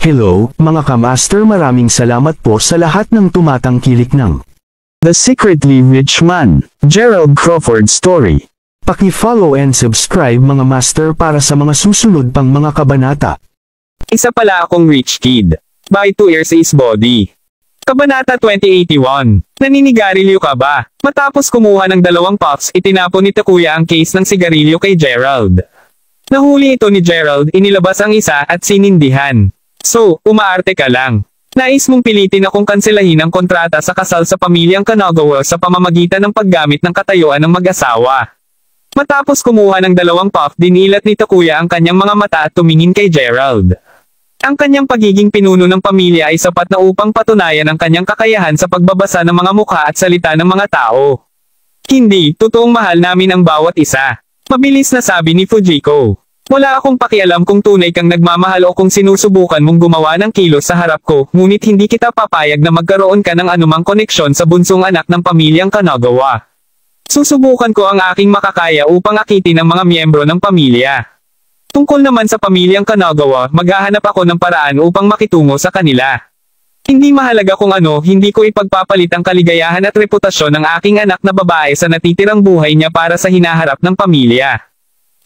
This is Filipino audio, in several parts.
Hello, mga kamaster, maraming salamat po sa lahat ng tumatangkilik ng The Secretly Rich Man, Gerald Crawford Story. Paki-follow and subscribe mga master para sa mga susunod pang mga kabanata. Isa pala akong rich kid. By 2 years is body. Kabanata 2081. Naninigarilyo ka ba? Matapos kumuha ng 2 puffs, itinapon ni Takuya ang case ng sigarilyo kay Gerald. Nahuli ito ni Gerald, inilabas ang isa at sinindihan. So, umaarte ka lang. Nais mong pilitin akong kanselahin ang kontrata sa kasal sa pamilyang Kanagawa sa pamamagitan ng paggamit ng katayuan ng mag-asawa. Matapos kumuha ng 2 puff, dinilat ni Takuya ang kanyang mga mata at tumingin kay Gerald. Ang kanyang pagiging pinuno ng pamilya ay sapat na upang patunayan ang kanyang kakayahan sa pagbabasa ng mga mukha at salita ng mga tao. Hindi, totoong mahal namin ang bawat isa. Mabilis na sabi ni Fujiko. Wala akong pakialam kung tunay kang nagmamahal o kung sinusubukan mong gumawa ng kilos sa harap ko, ngunit hindi kita papayag na magkaroon ka ng anumang koneksyon sa bunsong anak ng pamilyang Kanagawa. Susubukan ko ang aking makakaya upang akitin ang mga miyembro ng pamilya. Tungkol naman sa pamilyang Kanagawa, maghahanap ako ng paraan upang makitungo sa kanila. Hindi mahalaga kung ano, hindi ko ipagpapalit ang kaligayahan at reputasyon ng aking anak na babae sa natitirang buhay niya para sa hinaharap ng pamilya.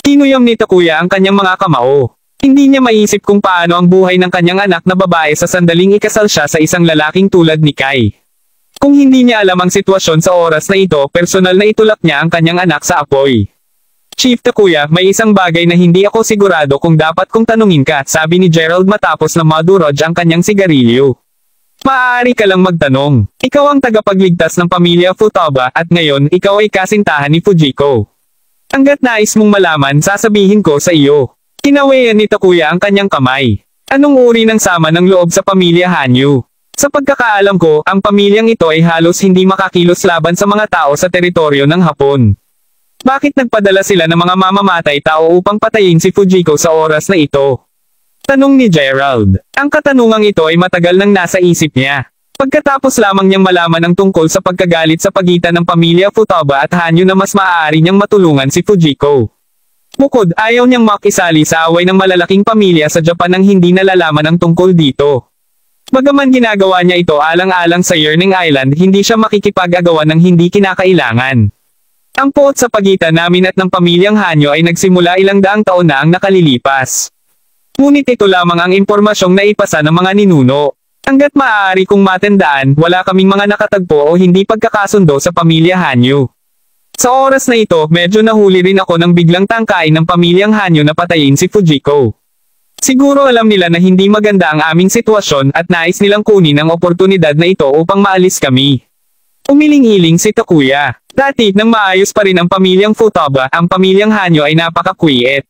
Tinuyam ni Takuya ang kanyang mga kamao. Hindi niya maisip kung paano ang buhay ng kanyang anak na babae sa sandaling ikasal siya sa isang lalaking tulad ni Kai. Kung hindi niya alam ang sitwasyon sa oras na ito, personal na itulak niya ang kanyang anak sa apoy. Chief Takuya, may isang bagay na hindi ako sigurado kung dapat kong tanungin ka, sabi ni Gerald matapos na madurog ang kanyang sigarilyo. Maaari ka lang magtanong. Ikaw ang tagapagligtas ng pamilya Futaba at ngayon ikaw ay kasintahan ni Fujiko. Hanggat nais mong malaman, sasabihin ko sa iyo. Kinawayan ni Takuya ang kanyang kamay. Anong uri ng sama ng loob sa pamilya Hanyu? Sa pagkakaalam ko, ang pamilyang ito ay halos hindi makakilos laban sa mga tao sa teritoryo ng Hapon. Bakit nagpadala sila ng mga mamamatay tao upang patayin si Fujiko sa oras na ito? Tanong ni Gerald. Ang katanungang ito ay matagal nang nasa isip niya. Pagkatapos lamang niyang malaman ang tungkol sa pagkagalit sa pagitan ng pamilya Futaba at Hanyu na mas maaari niyang matulungan si Fujiko. Bukod, ayaw niyang makisali sa away ng malalaking pamilya sa Japan nang hindi nalalaman ang tungkol dito. Bagaman ginagawa niya ito alang-alang sa Yearning Island, hindi siya makikipag-agawan ng hindi kinakailangan. Ang poot sa pagitan namin at ng pamilyang Hanyu ay nagsimula ilang daang taon na ang nakalilipas. Ngunit ito lamang ang impormasyong naipasa ng mga ninuno. Hanggat maaari kong matandaan, wala kaming mga nakatagpo o hindi pagkakasundo sa pamilya Hanyu. Sa oras na ito, medyo nahuli rin ako ng biglang tangkain ng pamilyang Hanyu na patayin si Fujiko. Siguro alam nila na hindi maganda ang aming sitwasyon at nais nilang kunin ang oportunidad na ito upang maalis kami. Umiling-iling si Takuya. Dati, nang maayos pa rin ang pamilyang Futaba, ang pamilyang Hanyu ay napaka-quiet.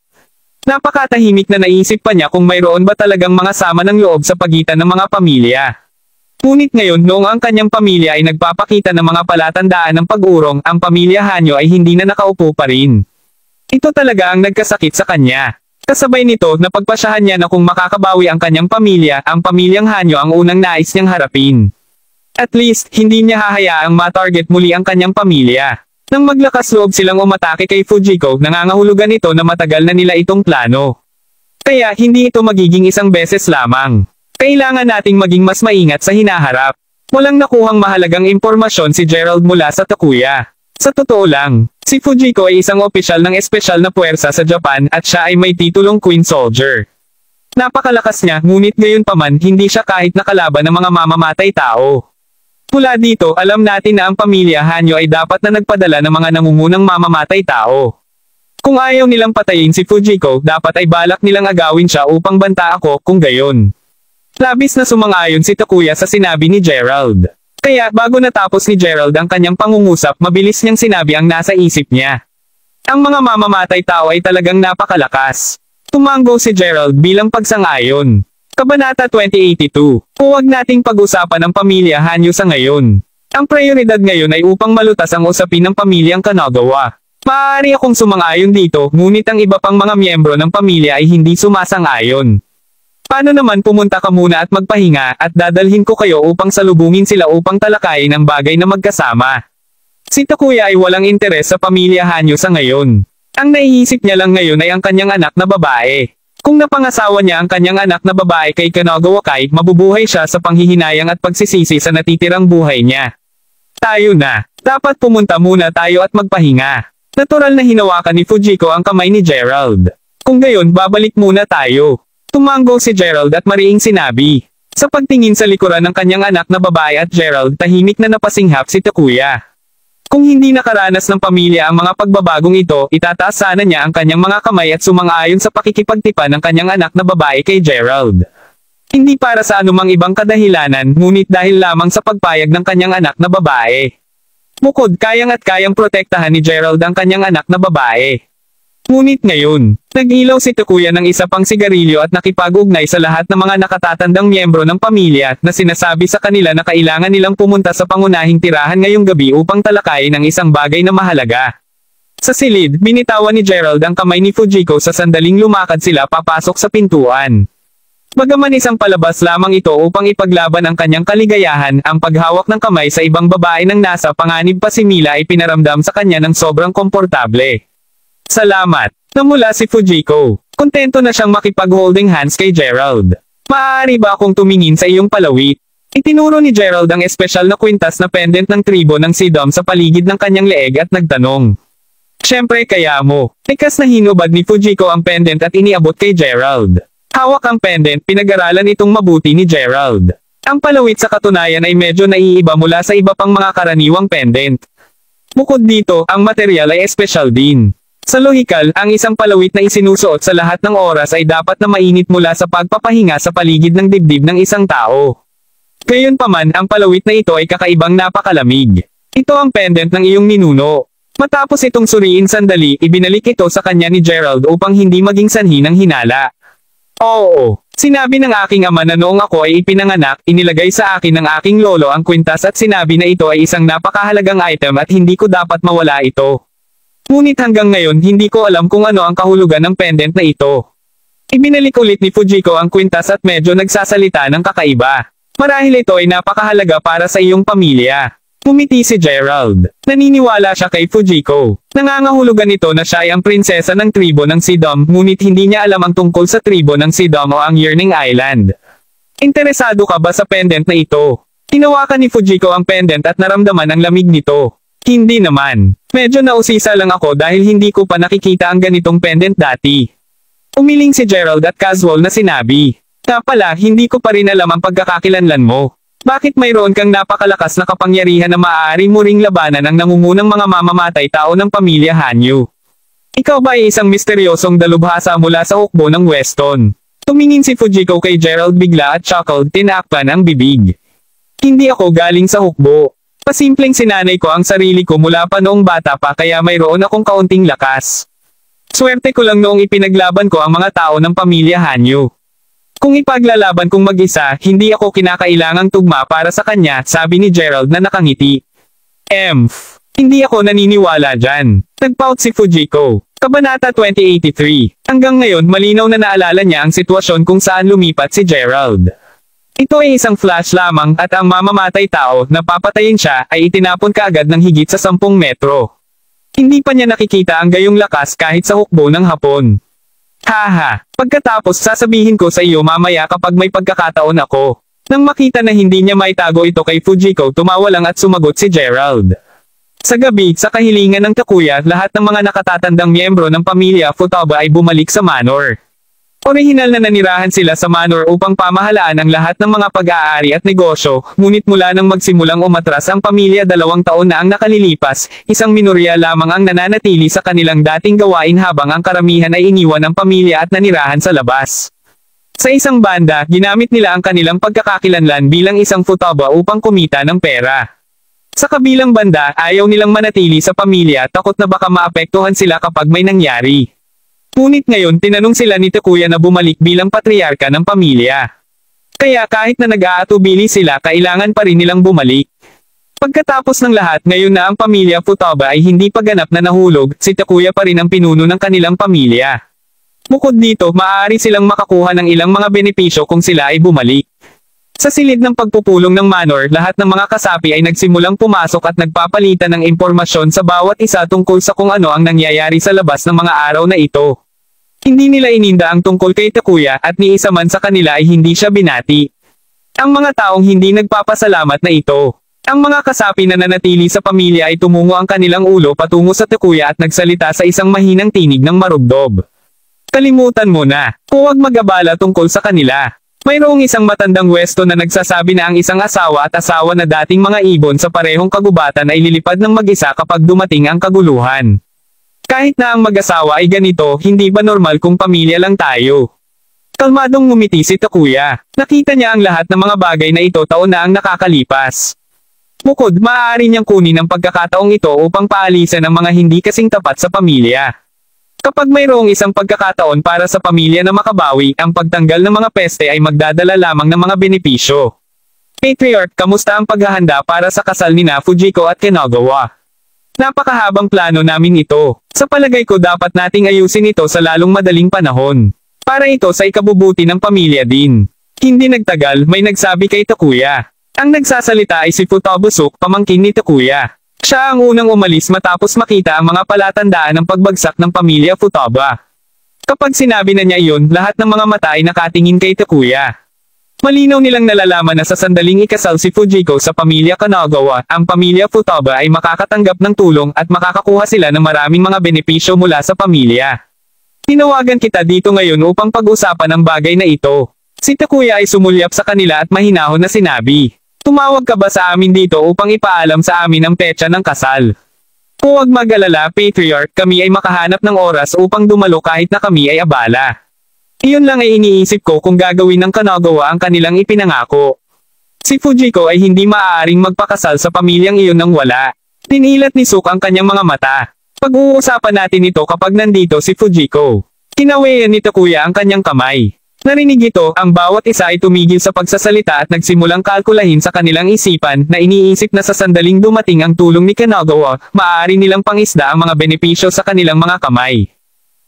Napakatahimik na naisip pa niya kung mayroon ba talagang mga sama ng loob sa pagitan ng mga pamilya. Ngunit ngayon, noong ang kanyang pamilya ay nagpapakita ng mga palatandaan ng pag-urong, ang pamilya Hanyu ay hindi na nakaupo pa rin. Ito talaga ang nagkasakit sa kanya. Kasabay nito, napagpasyahan niya na kung makakabawi ang kanyang pamilya, ang pamilyang Hanyu ang unang nais niyang harapin. At least, hindi niya hahayaang matarget muli ang kanyang pamilya. Nang maglakas loob silang umatake kay Fujiko, nangangahulugan ito na matagal na nila itong plano. Kaya, hindi ito magiging isang beses lamang. Kailangan nating maging mas maingat sa hinaharap. Walang nakuhang mahalagang impormasyon si Gerald mula sa Takuya. Sa totoo lang, si Fujiko ay isang opisyal ng espesyal na puwersa sa Japan at siya ay may titulong Queen Soldier. Napakalakas niya, ngunit gayon pa man, hindi siya kahit nakalaban ng mga mamamatay tao. Mula dito, alam natin na ang pamilya Hanyu ay dapat na nagpadala ng mga nangungunang mamamatay tao. Kung ayaw nilang patayin si Fujiko, dapat ay balak nilang agawin siya upang banta ako, kung gayon. Labis na sumang-ayon si Takuya sa sinabi ni Gerald. Kaya, bago natapos ni Gerald ang kanyang pangungusap, mabilis niyang sinabi ang nasa isip niya. Ang mga mamamatay tao ay talagang napakalakas. Tumango si Gerald bilang pagsang-ayon. Kabanata 2082. Huwag nating pag-usapan ang pamilya Hanyu sa ngayon. Ang prioridad ngayon ay upang malutas ang usapin ng pamilyang Kanagawa. Maaari akong sumang-ayon dito, ngunit ang iba pang mga miyembro ng pamilya ay hindi sumasang-ayon. Paano naman pumunta ka muna at magpahinga, at dadalhin ko kayo upang salubungin sila upang talakayin ang bagay na magkasama. Si Takuya ay walang interes sa pamilya Hanyu sa ngayon. Ang naiisip niya lang ngayon ay ang kanyang anak na babae. Kung napangasawa niya ang kanyang anak na babae kay Kanagawakai, mabubuhay siya sa panghihinayang at pagsisisi sa natitirang buhay niya. Tayo na. Dapat pumunta muna tayo at magpahinga. Natural na hinawakan ni Fujiko ang kamay ni Gerald. Kung gayon, babalik muna tayo. Tumango si Gerald at mariing sinabi. Sa pagtingin sa likuran ng kanyang anak na babae at Gerald, tahimik na napasinghap si Takuya. Kung hindi nakaranas ng pamilya ang mga pagbabagong ito, itataas sana niya ang kanyang mga kamay at sumang-ayon sa pakikipagtipan ng kanyang anak na babae kay Gerald. Hindi para sa anumang ibang kadahilanan, ngunit dahil lamang sa pagpayag ng kanyang anak na babae. Bukod kayang protektahan ni Gerald ang kanyang anak na babae. Ngunit ngayon, nag-ilaw si Takuya ng isa pang sigarilyo at nakipag-ugnay sa lahat ng mga nakatatandang miyembro ng pamilya na sinasabi sa kanila na kailangan nilang pumunta sa pangunahing tirahan ngayong gabi upang talakayin ang isang bagay na mahalaga. Sa silid, binitawan ni Gerald ang kamay ni Fujiko sa sandaling lumakad sila papasok sa pintuan. Bagaman isang palabas lamang ito upang ipaglaban ang kanyang kaligayahan, ang paghawak ng kamay sa ibang babae ng nasa panganib pa si Mila ay pinaramdam sa kanya ng sobrang komportable. Salamat. Namula si Fujiko. Kontento na siyang makipag-holding hands kay Gerald. Maaari ba akong tumingin sa iyong palawit? Itinuro ni Gerald ang espesyal na kwintas na pendant ng tribo ng Sidom sa paligid ng kanyang leeg at nagtanong. Siyempre kaya mo. Likas na hinubad ni Fujiko ang pendant at iniabot kay Gerald. Hawak ang pendant, pinag-aralan itong mabuti ni Gerald. Ang palawit sa katunayan ay medyo naiiba mula sa iba pang mga karaniwang pendant. Bukod dito, ang material ay espesyal din. Sa lohikal, ang isang palawit na isinusuot sa lahat ng oras ay dapat na mainit mula sa pagpapahinga sa paligid ng dibdib ng isang tao. Gayunpaman, ang palawit na ito ay kakaibang napakalamig. Ito ang pendant ng iyong ninuno. Matapos itong suriin sandali, ibinalik ito sa kanya ni Gerald upang hindi maging sanhi ng hinala. Oo, sinabi ng aking ama na noong ako ay ipinanganak, inilagay sa akin ng aking lolo ang kwintas at sinabi na ito ay isang napakahalagang item at hindi ko dapat mawala ito. Ngunit hanggang ngayon hindi ko alam kung ano ang kahulugan ng pendant na ito. Ibinalik ulit ni Fujiko ang kwintas at medyo nagsasalita ng kakaiba. Marahil ito ay napakahalaga para sa iyong pamilya. Ngumiti si Gerald. Naniniwala siya kay Fujiko. Nangangahulugan ito na siya ay ang prinsesa ng tribo ng Sidom, ngunit hindi niya alam ang tungkol sa tribo ng Sidom o ang Yearning Island. Interesado ka ba sa pendant na ito? Hinawakan ni Fujiko ang pendant at naramdaman ang lamig nito. Hindi naman. Medyo nausisa lang ako dahil hindi ko pa nakikita ang ganitong pendant dati. Umiling si Gerald at casual na sinabi. Pala, hindi ko pa rin alam ang pagkakakilanlan mo. Bakit mayroon kang napakalakas na kapangyarihan na maaari mo ring labanan ang nangungunang mga mamamatay tao ng pamilya Hanyu? Ikaw ba ay isang misteryosong dalubhasa mula sa hukbo ng Weston? Tumingin si Fujiko kay Gerald bigla at chuckled, tinakpan ang bibig. Hindi ako galing sa hukbo. Pasimpleng sinanay ko ang sarili ko mula pa noong bata pa kaya mayroon akong kaunting lakas. Swerte ko lang noong ipinaglaban ko ang mga tao ng pamilya Hanyu. Kung ipaglalaban kong mag-isa, hindi ako kinakailangang tugma para sa kanya, sabi ni Gerald na nakangiti. Hindi ako naniniwala dyan. Nagpout si Fujiko. Kabanata 2083. Hanggang ngayon malinaw na naalala niya ang sitwasyon kung saan lumipat si Gerald. Ito ay isang flash lamang at ang mamamatay tao na papatayin siya ay itinapon kaagad ng higit sa 10 metro. Hindi pa niya nakikita ang gayong lakas kahit sa hukbo ng hapon. Haha, pagkatapos sasabihin ko sa iyo mamaya kapag may pagkakataon ako. Nang makita na hindi niya maitago ito kay Fujiko, tumawa lang at sumagot si Gerald. Sa gabi, sa kahilingan ng Takuya, lahat ng mga nakatatandang miyembro ng pamilya Futaba ay bumalik sa manor. Orihinal na nanirahan sila sa manor upang pamahalaan ang lahat ng mga pag-aari at negosyo, ngunit mula nang magsimulang umatras ang pamilya 2 taon na ang nakalilipas, isang minorya lamang ang nananatili sa kanilang dating gawain habang ang karamihan ay iniwan ng pamilya at nanirahan sa labas. Sa isang banda, ginamit nila ang kanilang pagkakakilanlan bilang isang futaba upang kumita ng pera. Sa kabilang banda, ayaw nilang manatili sa pamilya, takot na baka maapektuhan sila kapag may nangyari. Ngunit ngayon tinanong sila ni Takuya na bumalik bilang patriarka ng pamilya. Kaya kahit na nag-aatubili sila, kailangan pa rin nilang bumalik. Pagkatapos ng lahat, ngayon na ang pamilya Futaba ay hindi pa ganap na nahulog, si Takuya pa rin ang pinuno ng kanilang pamilya. Bukod dito, maaari silang makakuha ng ilang mga benepisyo kung sila ay bumalik. Sa silid ng pagpupulong ng manor, lahat ng mga kasapi ay nagsimulang pumasok at nagpapalitan ng impormasyon sa bawat isa tungkol sa kung ano ang nangyayari sa labas ng mga araw na ito. Hindi nila ininda ang tungkol kay Takuya at ni isa man sa kanila ay hindi siya binati. Ang mga taong hindi nagpapasalamat na ito. Ang mga kasapi na nanatili sa pamilya ay tumungo ang kanilang ulo patungo sa Takuya at nagsalita sa isang mahinang tinig ng marubdob. Kalimutan mo na, huwag mag-abala tungkol sa kanila. Mayroong isang matandang westo na nagsasabi na ang isang asawa at asawa na dating mga ibon sa parehong kagubatan ay lilipad ng mag-isa kapag dumating ang kaguluhan. Kahit na ang mag-asawa ay ganito, hindi ba normal kung pamilya lang tayo? Kalmadong ngumiti si Takuya. Nakita niya ang lahat ng mga bagay na ito taon na ang nakakalipas. Bukod, maaari niyang kunin ang pagkakataong ito upang paalisan ang mga hindi kasing tapat sa pamilya. Kapag mayroong isang pagkakataon para sa pamilya na makabawi, ang pagtanggal ng mga peste ay magdadala lamang ng mga benepisyo. Patriarch, kamusta ang paghahanda para sa kasal ni Fujiko at Kanagawa? Napakahabang plano namin ito. Sa palagay ko dapat nating ayusin ito sa lalong madaling panahon. Para ito sa ikabubuti ng pamilya din. Hindi nagtagal, may nagsabi kay Takuya. Ang nagsasalita ay si Futobusuk, pamangkin ni Takuya. Siya ang unang umalis matapos makita ang mga palatandaan ng pagbagsak ng pamilya Futaba. Kapag sinabi na niya iyon, lahat ng mga mata ay nakatingin kay Takuya. Malinaw nilang nalalaman na sa sandaling ikasal si Fujiko sa pamilya Kanagawa, ang pamilya Futaba ay makakatanggap ng tulong at makakakuha sila ng maraming mga benepisyo mula sa pamilya. Tinawagan kita dito ngayon upang pag-usapan ang bagay na ito. Si Takuya ay sumulyap sa kanila at mahinahon na sinabi, "Tumawag ka ba sa amin dito upang ipaalam sa amin ang petsa ng kasal?" "Huwag mag-alala, Patriarch, kami ay makahanap ng oras upang dumalo kahit na kami ay abala." Iyon lang ay iniisip ko kung gagawin ng Kanagawa ang kanilang ipinangako. Si Fujiko ay hindi maaaring magpakasal sa pamilyang iyon nang wala. Tinilat ni Suk ang kanyang mga mata. Pag-uusapan natin ito kapag nandito si Fujiko. Kinawayan ni Takuya ang kanyang kamay. Narinig ito, ang bawat isa ay tumigil sa pagsasalita at nagsimulang kalkulahin sa kanilang isipan na iniisip na sa sandaling dumating ang tulong ni Kanagawa, maaari nilang pangisda ang mga benepisyo sa kanilang mga kamay.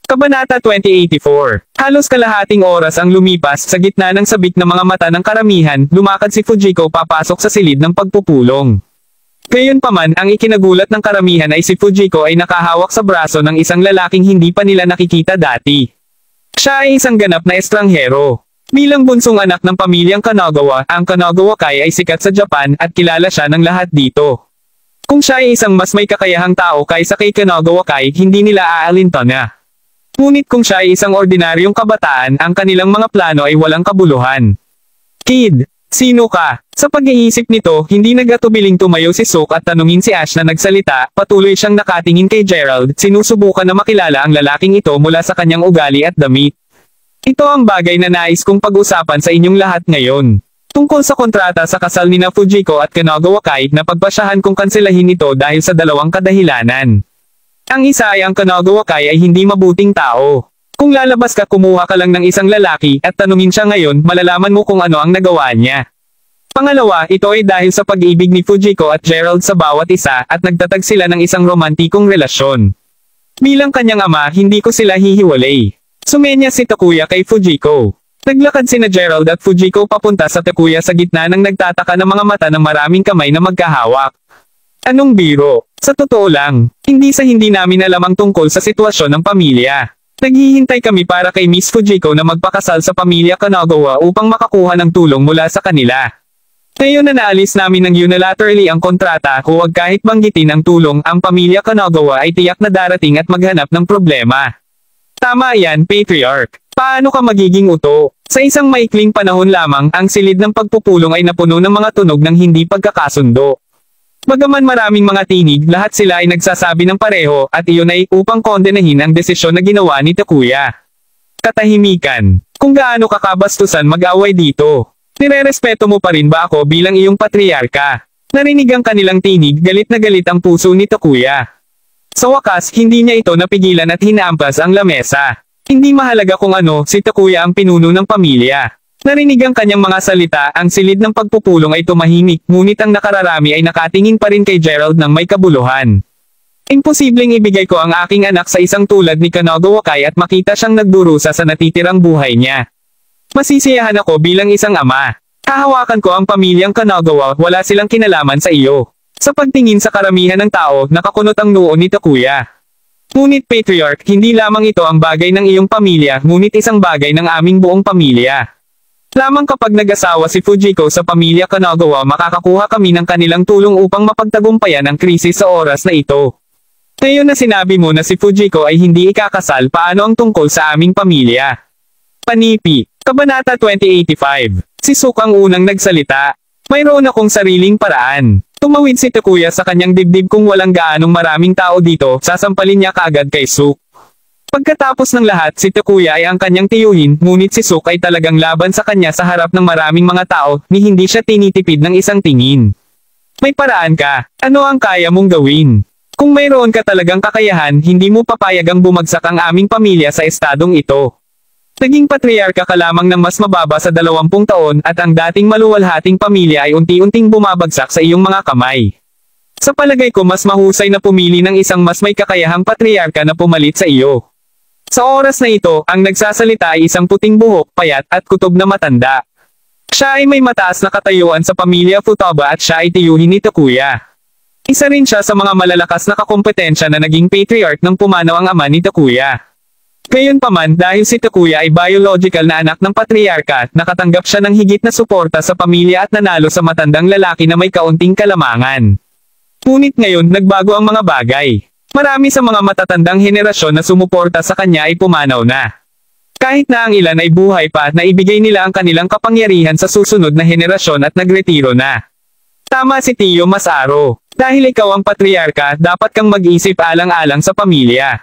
Kabanata 2084. Halos kalahating oras ang lumipas sa gitna ng sabik na mga mata ng karamihan, lumakad si Fujiko papasok sa silid ng pagpupulong. Gayunpaman, ang ikinagulat ng karamihan ay si Fujiko ay nakahawak sa braso ng isang lalaking hindi pa nila nakikita dati. Siya ay isang ganap na estranghero. Bilang bunsong anak ng pamilyang Kanagawa, ang Kanagawa Kai ay sikat sa Japan at kilala siya ng lahat dito. Kung siya ay isang mas may kakayahang tao kaysa kay Kanagawa Kai, hindi nila aalintan na. Ngunit kung siya ay isang ordinaryong kabataan, ang kanilang mga plano ay walang kabuluhan. "Kid, sino ka?" Sa pag-iisip nito, hindi nag-atubiling tumayo si Suk at tanungin si Ash na nagsalita, patuloy siyang nakatingin kay Gerald, sinusubukan na makilala ang lalaking ito mula sa kanyang ugali at damit. Ito ang bagay na nais kong pag-usapan sa inyong lahat ngayon. Tungkol sa kontrata sa kasal ni Fujiko at Kanagawa Kai, napagpasyahan kong kanselahin ito dahil sa dalawang kadahilanan. Ang isa ay ang Kanagawa Kai ay hindi mabuting tao. Kung lalabas ka, kumuha ka lang ng isang lalaki at tanungin siya ngayon, malalaman mo kung ano ang nagawa niya. Pangalawa, ito ay dahil sa pag-ibig ni Fujiko at Gerald sa bawat isa at nagtatag sila ng isang romantikong relasyon. Bilang kanyang ama, hindi ko sila hihiwalay. Sumenya si Takuya kay Fujiko. Naglakad sina Gerald at Fujiko papunta sa Takuya sa gitna ng nagtataka ng mga mata ng maraming kamay na magkahawak. Anong biro? Sa totoo lang, hindi namin alam ang tungkol sa sitwasyon ng pamilya. Naghihintay kami para kay Miss Fujiko na magpakasal sa pamilya Kanagawa upang makakuha ng tulong mula sa kanila. Ngayon na naalis namin ng unilaterally ang kontrata, huwag kahit banggitin ang tulong, ang pamilya Kanagawa ay tiyak na darating at maghanap ng problema. Tama yan, Patriarch. Paano ka magiging uto? Sa isang maikling panahon lamang, ang silid ng pagpupulong ay napuno ng mga tunog ng hindi pagkakasundo. Bagaman maraming mga tinig, lahat sila ay nagsasabi ng pareho, at iyon ay upang kondenahin ang desisyon na ginawa ni Takuya. Katahimikan. Kung gaano kakabastusan mag-away dito. Nirerespeto mo pa rin ba ako bilang iyong patriarka? Narinig ang kanilang tinig, galit na galit ang puso ni Takuya. Sa wakas, hindi niya ito napigilan at hinaampas ang lamesa. Hindi mahalaga kung ano, si Takuya ang pinuno ng pamilya. Narinig ang kanyang mga salita, ang silid ng pagpupulong ay tumahimik, ngunit ang nakararami ay nakatingin pa rin kay Gerald ng may kabuluhan. Imposibleng ibigay ko ang aking anak sa isang tulad ni Kanagawa Kai at makita siyang nagdurusa sa natitirang buhay niya. Masisiyahan ako bilang isang ama. Hahawakan ko ang pamilyang Kanagawa, wala silang kinalaman sa iyo. Sa pagtingin sa karamihan ng tao, nakakunot ang noo ni Takuya. Ngunit patriarch, hindi lamang ito ang bagay ng iyong pamilya, ngunit isang bagay ng aming buong pamilya. Lamang kapag nag-asawa si Fujiko sa pamilya Kanagawa makakakuha kami ng kanilang tulong upang mapagtagumpayan ang krisis sa oras na ito. Ngayon na sinabi mo na si Fujiko ay hindi ikakasal, paano ang tungkol sa aming pamilya? Panipi, Kabanata 2085. Si Suk ang unang nagsalita. Mayroon akong sariling paraan. Tumawid si Takuya sa kanyang dibdib kung walang gaanong maraming tao dito, sasampalin niya kaagad kay Suk. Pagkatapos ng lahat si Takuya ay ang kanyang tiyuhin, ngunit si Suk ay talagang laban sa kanya sa harap ng maraming mga tao, ni hindi siya tinitipid ng isang tingin. May paraan ka, ano ang kaya mong gawin? Kung mayroon ka talagang kakayahan, hindi mo papayagang bumagsak ang aming pamilya sa estadong ito. Naging patriarka ka lamang ng mas mababa sa 20 taon at ang dating maluwalhating pamilya ay unti-unting bumabagsak sa iyong mga kamay. Sa palagay ko mas mahusay na pumili ng isang mas may kakayahang patriarka na pumalit sa iyo. Sa oras na ito, ang nagsasalita ay isang puting buhok, payat, at kutob na matanda. Siya ay may mataas na katayuan sa pamilya Futaba at siya ay tiyuhin ni Takuya. Isa rin siya sa mga malalakas na kakompetensya na naging patriarch nang pumanaw ang ama ni Takuya. Gayunpaman, dahil si Takuya ay biological na anak ng patriarka, nakatanggap siya ng higit na suporta sa pamilya at nanalo sa matandang lalaki na may kaunting kalamangan. Ngunit ngayon, nagbago ang mga bagay. Marami sa mga matatandang henerasyon na sumuporta sa kanya ay pumanaw na. Kahit na ang ilan ay buhay pa, naibigay nila ang kanilang kapangyarihan sa susunod na henerasyon at nagretiro na. Tama si Tio Masaro. Dahil ikaw ang patriarka, dapat kang mag-isip alang-alang sa pamilya.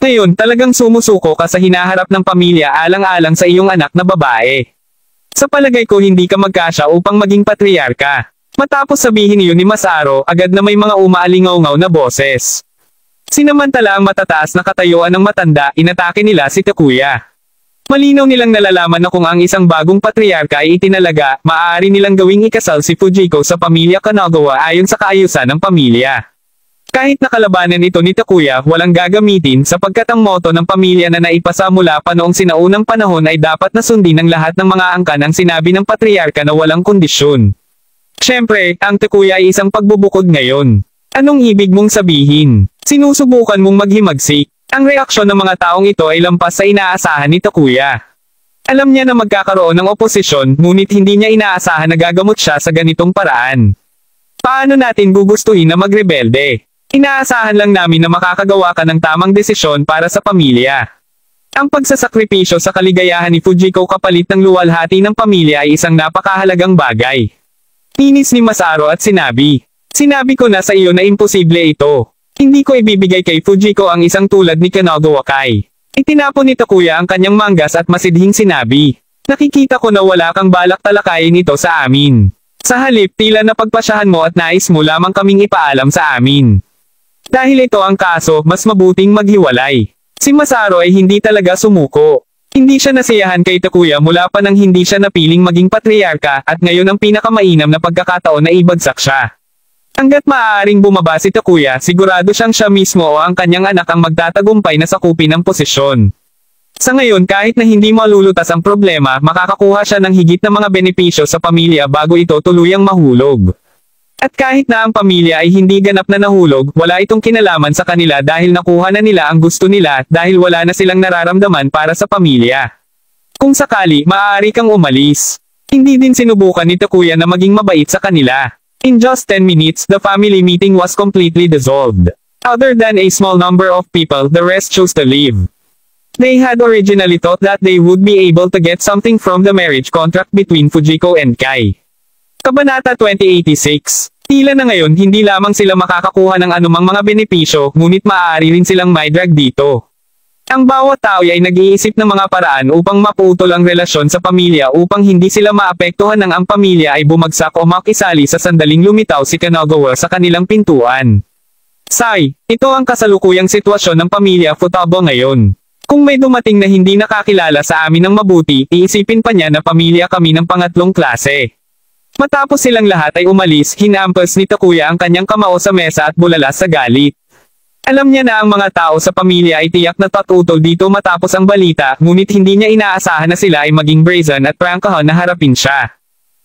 Ngayon, talagang sumusuko ka sa hinaharap ng pamilya alang-alang sa iyong anak na babae. Sa palagay ko hindi ka magkasya upang maging patriarka. Matapos sabihin iyon ni Masaro, agad na may mga umaalingaw-ngaw na boses. Sinamantala ang matataas na katayuan ng matanda, inatake nila si Takuya. Malinaw nilang nalalaman na kung ang isang bagong patriarka ay itinalaga, maaari nilang gawing ikasal si Fujiko sa pamilya Kanagawa ayon sa kaayusan ng pamilya. Kahit nakalabanan ito ni Takuya, walang gagamitin sapagkat ang moto ng pamilya na naipasa mula pa noong sinaunang panahon ay dapat na sundin ng lahat ng mga angkan ang sinabi ng patriarka na walang kondisyon. Siyempre, ang Takuya ay isang pagbubukod ngayon. Anong ibig mong sabihin? Sinusubukan mong maghimagsik. Ang reaksyon ng mga taong ito ay lampas sa inaasahan ni Takuya. Alam niya na magkakaroon ng oposisyon, ngunit hindi niya inaasahan na gagamot siya sa ganitong paraan. Paano natin gugustuhin na magrebelde? Inaasahan lang namin na makakagawa ka ng tamang desisyon para sa pamilya. Ang pagsasakripisyo sa kaligayahan ni Fujiko kapalit ng luwalhati ng pamilya ay isang napakahalagang bagay. Inis ni Masaro at sinabi, "Sinabi ko na sa iyo na imposible ito. Hindi ko ibibigay kay Fujiko ang isang tulad ni Kanagawa Kai." Itinapon ni Takuya ang kanyang manggas at masidhing sinabi, "Nakikita ko na wala kang balak talakayin ito sa amin. Sa halip tila napagpasyahan mo at nais mo lamang kaming ipaalam sa amin. Dahil ito ang kaso, mas mabuting maghiwalay." Si Masaro ay hindi talaga sumuko. Hindi siya nasiyahan kay Takuya mula pa nang hindi siya napiling maging patriarka at ngayon ang pinakamainam na pagkakataon na ibagsak siya. Hanggat maaaring bumaba si Takuya, sigurado siyang siya mismo o ang kanyang anak ang magtatagumpay na sakupin ang posisyon. Sa ngayon kahit na hindi malulutas ang problema, makakakuha siya ng higit na mga benepisyo sa pamilya bago ito tuluyang mahulog. At kahit na ang pamilya ay hindi ganap na nahulog, wala itong kinalaman sa kanila dahil nakuha na nila ang gusto nila dahil wala na silang nararamdaman para sa pamilya. Kung sakali, maaari kang umalis. Hindi din sinubukan ni Takuya na maging mabait sa kanila. In just 10 minutes, the family meeting was completely dissolved. Other than a small number of people, the rest chose to leave. They had originally thought that they would be able to get something from the marriage contract between Fujiko and Kai. Kabanata 2086. Tila na ngayon hindi lamang sila makakakuha ng anumang mga benepisyo, ngunit maaari rin silang may drag dito. Ang bawat tao ay nag-iisip ng mga paraan upang maputol ang relasyon sa pamilya upang hindi sila maapektuhan ng ang pamilya ay bumagsak o makisali sa sandaling lumitaw si Kanagawa sa kanilang pintuan. Sai, ito ang kasalukuyang sitwasyon ng pamilya Futaba ngayon. Kung may dumating na hindi nakakilala sa amin ng mabuti, iisipin pa niya na pamilya kami ng pangatlong klase. Matapos silang lahat ay umalis, hinampas ni Takuya ang kanyang kamao sa mesa at bulalas sa galit. Alam niya na ang mga tao sa pamilya ay tiyak na tatutol dito matapos ang balita, ngunit hindi niya inaasahan na sila ay maging brazen at prangkahan na harapin siya.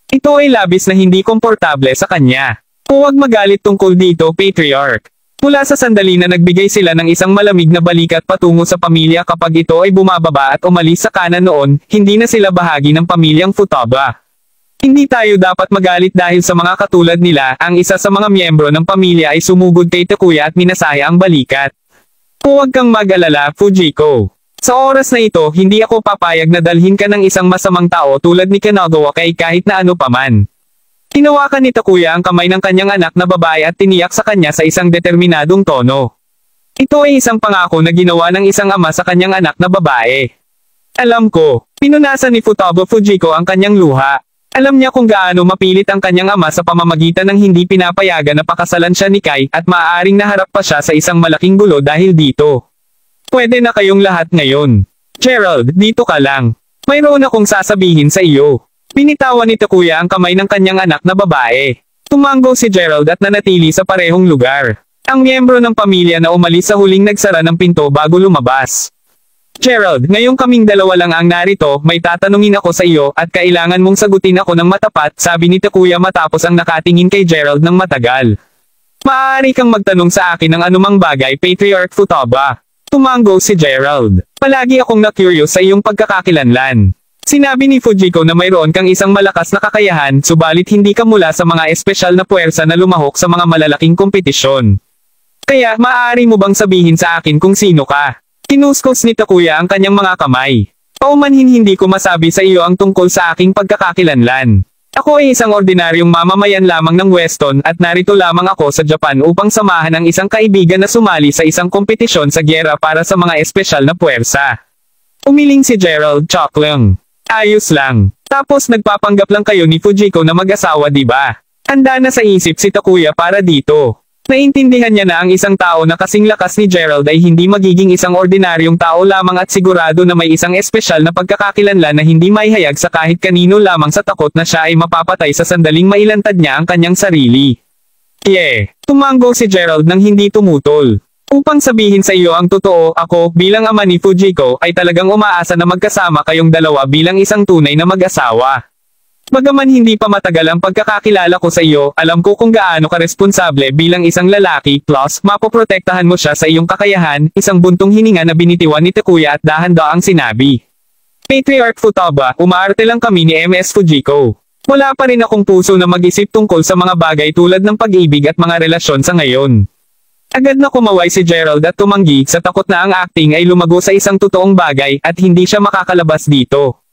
Ito ay labis na hindi komportable sa kanya. Huwag magalit tungkol dito, Patriarch. Mula sa sandali na nagbigay sila ng isang malamig na balikat patungo sa pamilya kapag ito ay bumababa at umalis sa kanan noon, hindi na sila bahagi ng pamilyang Futaba. Hindi tayo dapat magalit dahil sa mga katulad nila, ang isa sa mga miyembro ng pamilya ay sumugod kay Takuya at minasaya ang balikat. Huwag kang mag-alala, Fujiko. Sa oras na ito, hindi ako papayag na dalhin ka ng isang masamang tao tulad ni Kanagawa kay kahit na ano paman. Tinawakan ni Takuya ang kamay ng kanyang anak na babae at tiniyak sa kanya sa isang determinadong tono. Ito ay isang pangako na ginawa ng isang ama sa kanyang anak na babae. Alam ko, pinunasan ni Futaba Fujiko ang kanyang luha. Alam niya kung gaano mapilit ang kanyang ama sa pamamagitan ng hindi pinapayagan na pakasalan siya ni Kai at maaaring naharap pa siya sa isang malaking gulo dahil dito. Pwede na kayong lahat ngayon. Gerald, dito ka lang. Mayroon akong sasabihin sa iyo. Binitawan ni Takuya ang kamay ng kanyang anak na babae. Tumango si Gerald at nanatili sa parehong lugar. Ang miyembro ng pamilya na umalis sa huling nagsara ng pinto bago lumabas. Gerald, ngayong kaming dalawa lang ang narito, may tatanungin ako sa iyo at kailangan mong sagutin ako ng matapat, sabi ni Takuya matapos ang nakatingin kay Gerald ng matagal. Maaari kang magtanong sa akin ng anumang bagay, Patriarch Futaba. Tumango si Gerald. Palagi akong na-curious sa iyong pagkakakilanlan. Sinabi ni Fujiko na mayroon kang isang malakas na kakayahan, subalit hindi ka mula sa mga espesyal na puwersa na lumahok sa mga malalaking kompetisyon. Kaya, maaari mo bang sabihin sa akin kung sino ka? Kinuskos ni Takuya ang kanyang mga kamay. Paumanhin hindi ko masabi sa iyo ang tungkol sa aking pagkakakilanlan. Ako ay isang ordinaryong mamamayan lamang ng Weston at narito lamang ako sa Japan upang samahan ang isang kaibigan na sumali sa isang kompetisyon sa gyera para sa mga espesyal na puwersa. Umiling si Gerald, chok lang. Ayos lang. Tapos nagpapanggap lang kayo ni Fujiko na mag-asawa, di ba? Handa na sa isip si Takuya para dito. Naintindihan niya na ang isang tao na kasing lakas ni Gerald ay hindi magiging isang ordinaryong tao lamang at sigurado na may isang espesyal na pagkakakilanlan na hindi maihayag sa kahit kanino lamang sa takot na siya ay mapapatay sa sandaling mailantad niya ang kanyang sarili. Tumango si Gerald nang hindi tumutol. Upang sabihin sa iyo ang totoo, ako, bilang ama ni Fujiko, ay talagang umaasa na magkasama kayong dalawa bilang isang tunay na mag-asawa. Bagaman hindi pa matagal ang pagkakakilala ko sa iyo, alam ko kung gaano ka responsable bilang isang lalaki, plus, mapoprotektahan mo siya sa iyong kakayahan, isang buntong hininga na binitiwan ni Takuya at dahan-daang sinabi. Patriarch Futaba, umaarte lang kami ni MS Fujiko. Wala pa rin akong puso na mag-isip tungkol sa mga bagay tulad ng pag-ibig at mga relasyon sa ngayon. Agad na kumaway si Gerald at tumanggi sa takot na ang acting ay lumago sa isang totoong bagay at hindi siya makakalabas dito.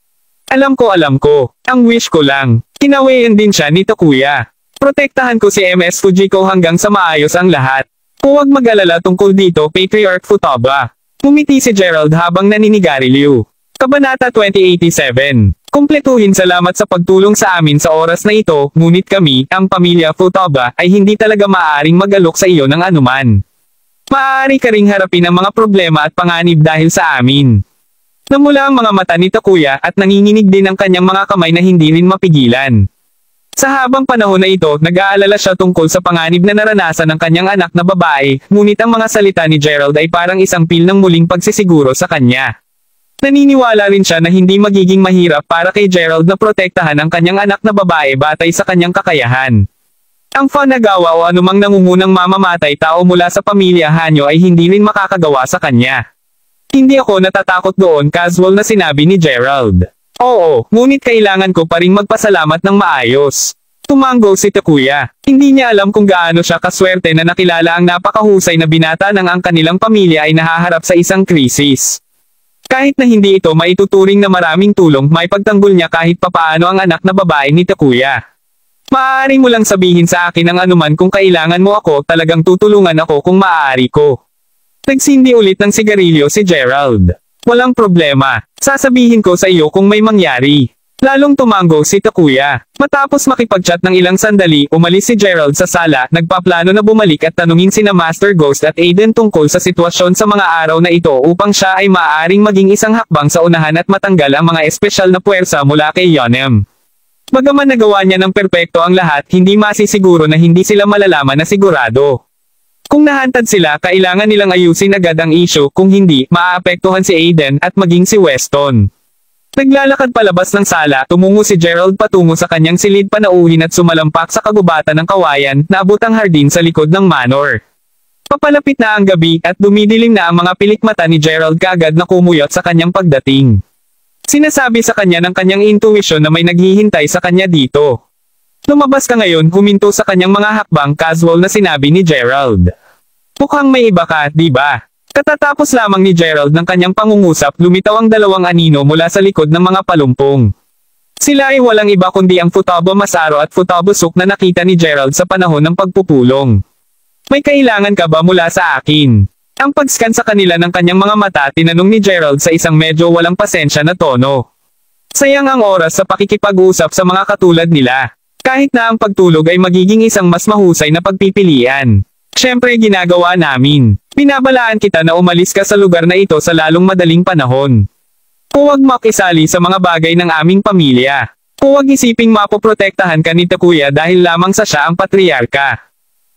Alam ko. Ang wish ko lang. Kinawayan din siya ni Takuya. Protektahan ko si MS Fujiko hanggang sa maayos ang lahat. Huwag mag-alala tungkol dito, Patriarch Futaba. Ngumiti si Gerald habang naninigarilyo. Kabanata 2087. Kumpletuhin salamat sa pagtulong sa amin sa oras na ito, ngunit kami, ang pamilya Futaba, ay hindi talaga maaaring mag-alok sa iyo ng anuman. Maaari ka ring harapin ang mga problema at panganib dahil sa amin. Namula ang mga mata ni Takuya at nanginginig din ang kanyang mga kamay na hindi rin mapigilan. Sa habang panahon na ito, nag-aalala siya tungkol sa panganib na naranasan ng kanyang anak na babae, ngunit ang mga salita ni Gerald ay parang isang pil ng muling pagsisiguro sa kanya. Naniniwala rin siya na hindi magiging mahirap para kay Gerald na protektahan ang kanyang anak na babae batay sa kanyang kakayahan. Ang Fanagawa o anumang nangungunang mamamatay tao mula sa pamilya Hanyo ay hindi rin makakagawa sa kanya. Hindi ako natatakot doon, casual na sinabi ni Gerald. Oo, ngunit kailangan ko pa ring magpasalamat ng maayos. Tumango si Takuya. Hindi niya alam kung gaano siya kaswerte na nakilala ang napakahusay na binata nang ang kanilang pamilya ay nahaharap sa isang krisis. Kahit na hindi ito maituturing na maraming tulong, may pagtanggol niya kahit papaano ang anak na babae ni Takuya. Maaari mo lang sabihin sa akin ang anuman kung kailangan mo ako, talagang tutulungan ako kung maaari ko. Nagsindi ulit ng sigarilyo si Gerald. Walang problema. Sasabihin ko sa iyo kung may mangyari. Lalong tumango si Takuya. Matapos makipag-chat ng ilang sandali, umalis si Gerald sa sala, nagpaplano na bumalik at tanungin sina Master Ghost at Aiden tungkol sa sitwasyon sa mga araw na ito upang siya ay maaaring maging isang hakbang sa unahan at matanggal ang mga espesyal na puwersa mula kay Yonem. Bagaman nagawa niya ng perpekto ang lahat, hindi masisiguro na hindi sila malalaman na sigurado. Kung nahantad sila, kailangan nilang ayusin agad ang issue, kung hindi, maaapektuhan si Aiden at maging si Weston. Naglalakad palabas ng sala, tumungo si Gerald patungo sa kanyang silid panauhin at sumalampak sa kagubatan ng kawayan, na abot ang hardin sa likod ng manor. Papalapit na ang gabi at dumidilim na ang mga pilikmata ni Gerald kaagad na kumuyot sa kanyang pagdating. Sinasabi sa kanya ng kanyang intuition na may naghihintay sa kanya dito. Lumabas ka ngayon, huminto sa kanyang mga hakbang, casual na sinabi ni Gerald. Mukhang may iba ka, di ba? Katatapos lamang ni Gerald ng kanyang pangungusap, lumitaw ang dalawang anino mula sa likod ng mga palumpong. Sila ay walang iba kundi ang Futaba Masaru at Futaba Suk na nakita ni Gerald sa panahon ng pagpupulong. May kailangan ka ba mula sa akin? Ang pag-scan sa kanila ng kanyang mga mata, tinanong ni Gerald sa isang medyo walang pasensya na tono. Sayang ang oras sa pakikipag-usap sa mga katulad nila. Kahit na ang pagtulog ay magiging isang mas mahusay na pagpipilian. Siyempre ginagawa namin. Pinabalaan kita na umalis ka sa lugar na ito sa lalong madaling panahon. Huwag makisali sa mga bagay ng aming pamilya. Huwag isiping mapoprotektahan ka ni Takuya dahil lamang sa siya ang patriarka.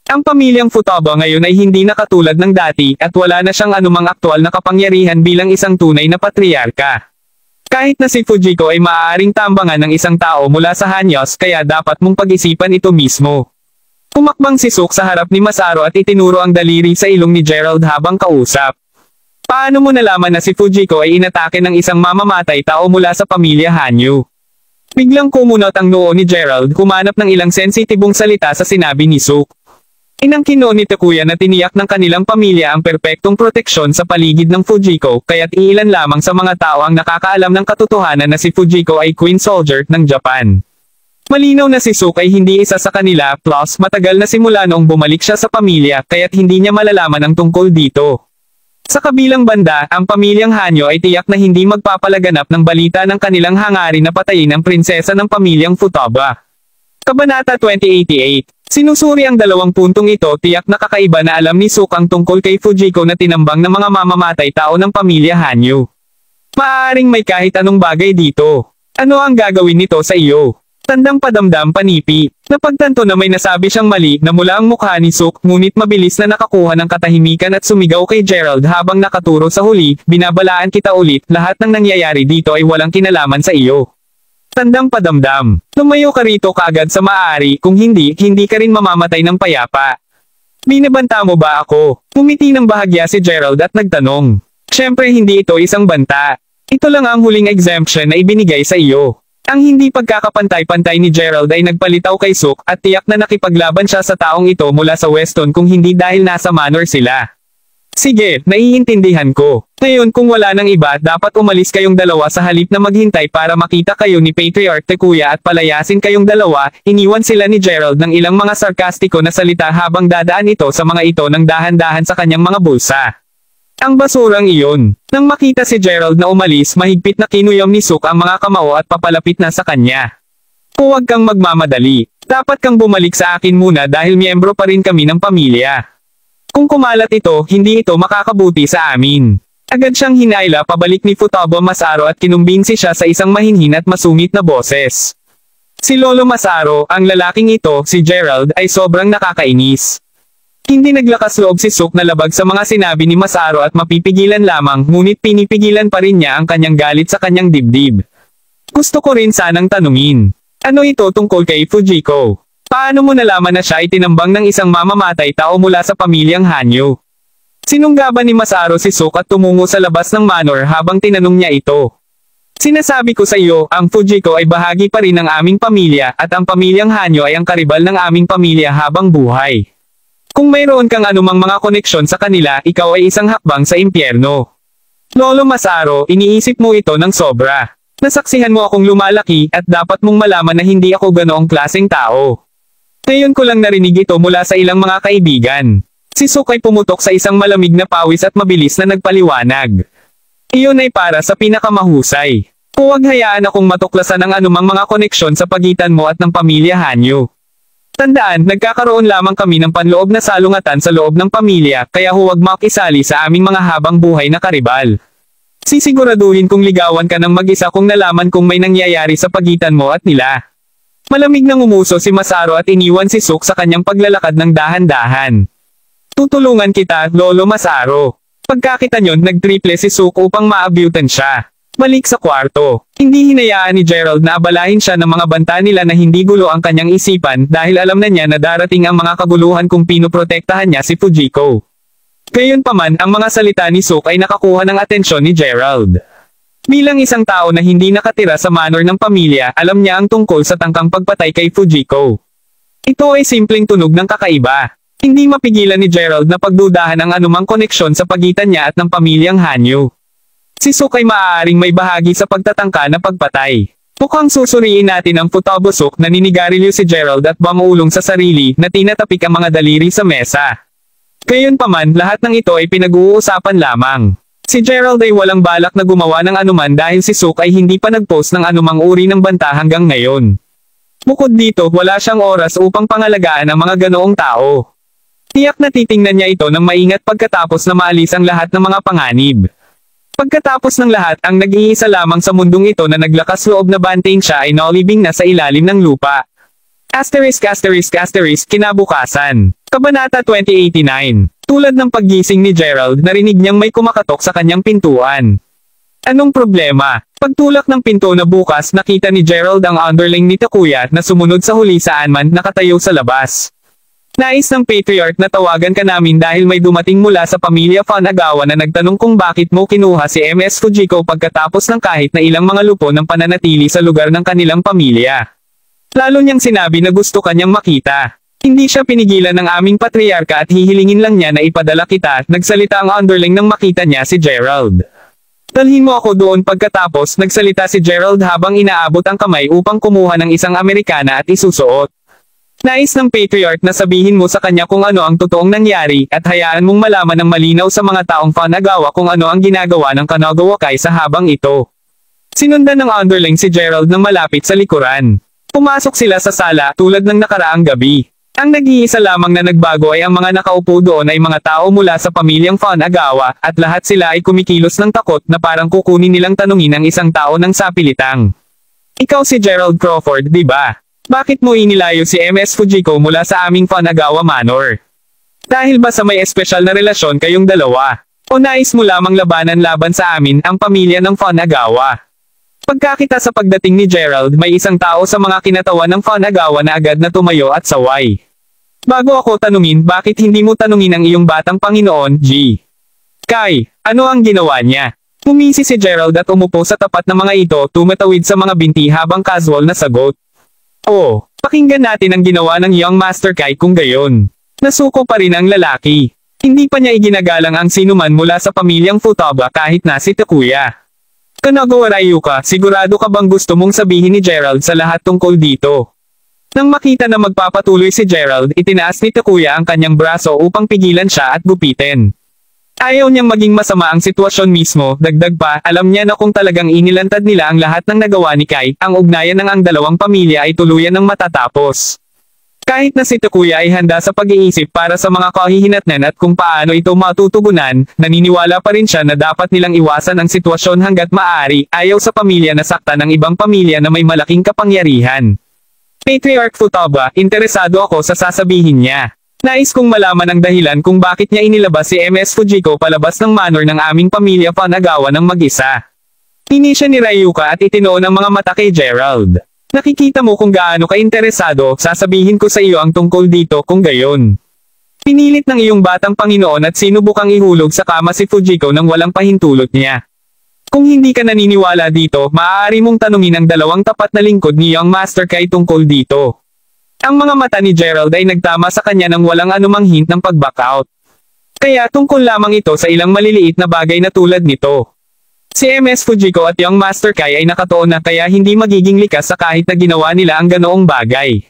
Ang pamilyang Futaba ngayon ay hindi na katulad ng dati at wala na siyang anumang aktwal na kapangyarihan bilang isang tunay na patriarka. Kahit na si Fujiko ay maaaring tambangan ng isang tao mula sa Hanyos, kaya dapat mong pag-isipan ito mismo. Pumakbang si Suk sa harap ni Masaru at itinuro ang daliri sa ilong ni Gerald habang kausap. Paano mo nalaman na si Fujiko ay inatake ng isang mamamatay tao mula sa pamilya Hanyu? Biglang kumunot ang noo ni Gerald, humanap ng ilang sensitibong salita sa sinabi ni Suk. Inangkin ni Takuya na tiniyak ng kanilang pamilya ang perpektong proteksyon sa paligid ng Fujiko, kaya't iilan lamang sa mga tao ang nakakaalam ng katotohanan na si Fujiko ay Queen Soldier ng Japan. Malinaw na si Suk ay hindi isa sa kanila, plus matagal na simula noong bumalik siya sa pamilya, kaya't hindi niya malalaman ang tungkol dito. Sa kabilang banda, ang pamilyang Hanyo ay tiyak na hindi magpapalaganap ng balita ng kanilang hangarin na patayin ang prinsesa ng pamilyang Futaba. Kabanata 2088. Sinusuri ang dalawang puntong ito, tiyak na kakaiba na alam ni Suk ang tungkol kay Fujiko na tinambang ng mga mamamatay tao ng pamilya Hanyu. Maaaring may kahit anong bagay dito. Ano ang gagawin nito sa iyo? Tandang padamdam panipi. Napagtanto na may nasabi siyang mali na mula ang mukha ni Suk, ngunit mabilis na nakakuha ng katahimikan at sumigaw kay Gerald habang nakaturo sa huli, binabalaan kita ulit, lahat ng nangyayari dito ay walang kinalaman sa iyo. Tandang padamdam. Lumayo ka rito kaagad sa maaari, kung hindi, hindi ka rin mamamatay ng payapa. Binabanta mo ba ako? Umiti ng bahagya si Gerald at nagtanong. Siyempre hindi ito isang banta. Ito lang ang huling exemption na ibinigay sa iyo. Ang hindi pagkakapantay-pantay ni Gerald ay nagpalitaw kay Suk at tiyak na nakipaglaban siya sa taong ito mula sa Weston kung hindi dahil nasa manor sila. Sige, naiintindihan ko. Ngayon kung wala nang iba, dapat umalis kayong dalawa sa halip na maghintay para makita kayo ni Patriarch Takuya at palayasin kayong dalawa. Iniwan sila ni Gerald ng ilang mga sarkastiko na salita habang dadaan ito sa mga ito ng dahan-dahan sa kanyang mga bulsa. Ang basurang iyon. Nang makita si Gerald na umalis, mahigpit na kinuyom ni Suk ang mga kamao at papalapit na sa kanya. Huwag kang magmamadali. Dapat kang bumalik sa akin muna dahil miyembro pa rin kami ng pamilya. Kung kumalat ito, hindi ito makakabuti sa amin. Agad siyang hinayla pabalik ni Futaba Masaru at kinumbinsi siya sa isang mahinhin at masungit na boses. Si Lolo Masaru, ang lalaking ito, si Gerald, ay sobrang nakakainis. Hindi naglakas loob si Suk na labag sa mga sinabi ni Masaru at mapipigilan lamang, ngunit pinipigilan pa rin niya ang kanyang galit sa kanyang dibdib. Gusto ko rin sanang tanungin. Ano ito tungkol kay Fujiko? Paano mo nalaman na siya ay tinambang ng isang mamamatay tao mula sa pamilyang Hanyu? Sinunggaban ni Masaru si Suk at tumungo sa labas ng manor habang tinanong niya ito. Sinasabi ko sa iyo, ang Fujiko ay bahagi pa rin ng aming pamilya at ang pamilyang Hanyu ay ang karibal ng aming pamilya habang buhay. Kung mayroon kang anumang mga koneksyon sa kanila, ikaw ay isang hakbang sa impyerno. Lolo Masaru, iniisip mo ito ng sobra. Nasaksihan mo akong lumalaki at dapat mong malaman na hindi ako ganoong klaseng tao. Ngayon ko lang narinig ito mula sa ilang mga kaibigan. Si Suk ay pumutok sa isang malamig na pawis at mabilis na nagpaliwanag. Iyon ay para sa pinakamahusay. Huwag hayaan akong matuklasan ang anumang mga koneksyon sa pagitan mo at ng pamilya Hanyu. Tandaan, nagkakaroon lamang kami ng panloob na salungatan sa loob ng pamilya, kaya huwag makisali sa aming mga habang buhay na karibal. Sisiguraduhin kong ligawan ka ng mag-isa kung nalaman kung may nangyayari sa pagitan mo at nila. Malamig nang umuso si Masaru at iniwan si Suk sa kanyang paglalakad ng dahan-dahan. Tutulungan kita, Lolo Masaru. Pagkakita nyon, nagtriple si Suk upang maabutan siya. Balik sa kwarto. Hindi hinayaan ni Gerald na abalahin siya ng mga banta nila na hindi gulo ang kanyang isipan dahil alam na niya na darating ang mga kaguluhan kung pinoprotektahan niya si Fujiko. Gayunpaman, ang mga salita ni Sook ay nakakuha ng atensyon ni Gerald. Bilang isang tao na hindi nakatira sa manor ng pamilya, alam niya ang tungkol sa tangkang pagpatay kay Fujiko. Ito ay simpleng tunog ng kakaiba. Hindi mapigilan ni Gerald na pagdudahan ang anumang koneksyon sa pagitan niya at ng pamilyang Hanyu. Si Sook ay maaaring may bahagi sa pagtatangka na pagpatay. Mukhang susuriin natin ang Futaba-Sook na ninigarilyo si Gerald at bumuulong sa sarili na tinatapik ang mga daliri sa mesa. Gayunpaman, lahat ng ito ay pinag-uusapan lamang. Si Gerald ay walang balak na gumawa ng anuman dahil si Sook ay hindi pa nag-post ng anumang uri ng banta hanggang ngayon. Bukod dito, wala siyang oras upang pangalagaan ang mga ganoong tao. Tiyak na titingnan niya ito ng maingat pagkatapos na maalis ang lahat ng mga panganib. Pagkatapos ng lahat, ang nag-iisa lamang sa mundong ito na naglakas loob na bantaing siya ay naulibing na sa ilalim ng lupa. Kinabukasan. Kabanata 2089. Tulad ng paggising ni Gerald, narinig niyang may kumakatok sa kanyang pintuan. Anong problema? Pagtulak ng pinto na bukas, nakita ni Gerald ang underling ni Takuya na sumunod sa huli saan man nakatayo sa labas. Nais ng Patriarch na tawagan ka namin dahil may dumating mula sa pamilya Funagawa na nagtanong kung bakit mo kinuha si MS Fujiko pagkatapos ng kahit na ilang mga lupon ng pananatili sa lugar ng kanilang pamilya. Lalo niyang sinabi na gusto kanyang makita. Hindi siya pinigilan ng aming patriarka at hihilingin lang niya na ipadala kita, nagsalita ang underling nang makita niya si Gerald. Dalhin mo ako doon. Pagkatapos, nagsalita si Gerald habang inaabot ang kamay upang kumuha ng isang Amerikana at isusuot. Nais ng Patriarch na sabihin mo sa kanya kung ano ang totoong nangyari at hayaan mong malaman ng malinaw sa mga taong Funagawa kung ano ang ginagawa ng Kanagawa Kai sa habang ito. Sinundan ng underling si Gerald nang malapit sa likuran. Pumasok sila sa sala tulad ng nakaraang gabi. Ang nag-iisa lamang na nagbago ay ang mga nakaupo doon ay mga tao mula sa pamilyang Funagawa, at lahat sila ay kumikilos ng takot na parang kukunin nilang tanungin ang isang tao ng sapilitang. Ikaw si Gerald Crawford, di ba? Bakit mo inilayo si MS Fujiko mula sa aming Funagawa Manor? Dahil ba sa may espesyal na relasyon kayong dalawa? O nais mo lamang labanan laban sa amin, ang pamilya ng Funagawa? Pagkakita sa pagdating ni Gerald, may isang tao sa mga kinatawan ng Funagawa na agad na tumayo at saway. Bago ako tanungin, bakit hindi mo tanungin ang iyong batang Panginoon, G. Kai, ano ang ginawa niya? Umisi si Gerald at umupo sa tapat ng mga ito, tumatawid sa mga binti habang casual na sagot. Oh, pakinggan natin ang ginawa ng Young Master Kai kung gayon. Nasuko pa rin ang lalaki. Hindi pa niya iginagalang ang sinuman mula sa pamilyang Futaba kahit na si Takuya. Kanagawa Ryuka, sigurado ka bang gusto mong sabihin ni Gerald sa lahat tungkol dito? Nang makita na magpapatuloy si Gerald, itinaas ni Takuya ang kanyang braso upang pigilan siya at gupitin. Ayaw niyang maging masama ang sitwasyon mismo, dagdag pa, alam niya na kung talagang inilantad nila ang lahat ng nagawa ni Kai, ang ugnayan ng ang dalawang pamilya ay tuluyan ng matatapos. Kahit na si Takuya ay handa sa pag-iisip para sa mga kahihinatnan at kung paano ito matutugunan, naniniwala pa rin siya na dapat nilang iwasan ang sitwasyon hanggat maaari, ayaw sa pamilya na saktan ng ibang pamilya na may malaking kapangyarihan. Patriarch Futaba, interesado ako sa sasabihin niya. Nais kong malaman ang dahilan kung bakit niya inilabas si MS Fujiko palabas ng manor ng aming pamilya Funagawa ng mag-isa. Hini siya ni Ryuka at itinoon ang mga mata kay Gerald. Nakikita mo kung gaano ka interesado, sasabihin ko sa iyo ang tungkol dito kung gayon. Pinilit ng iyong batang Panginoon at sinubukang ihulog sa kama si Fujiko nang walang pahintulot niya. Kung hindi ka naniniwala dito, maaari mong tanungin ang dalawang tapat na lingkod ni Young Master Kai tungkol dito. Ang mga mata ni Gerald ay nagtama sa kanya nang walang anumang hint ng pag-back out. Kaya tungkol lamang ito sa ilang maliliit na bagay na tulad nito. Si MS Fujiko at Young Master Kai ay nakatuon na kaya hindi magiging likas sa kahit na ginawa nila ang ganoong bagay.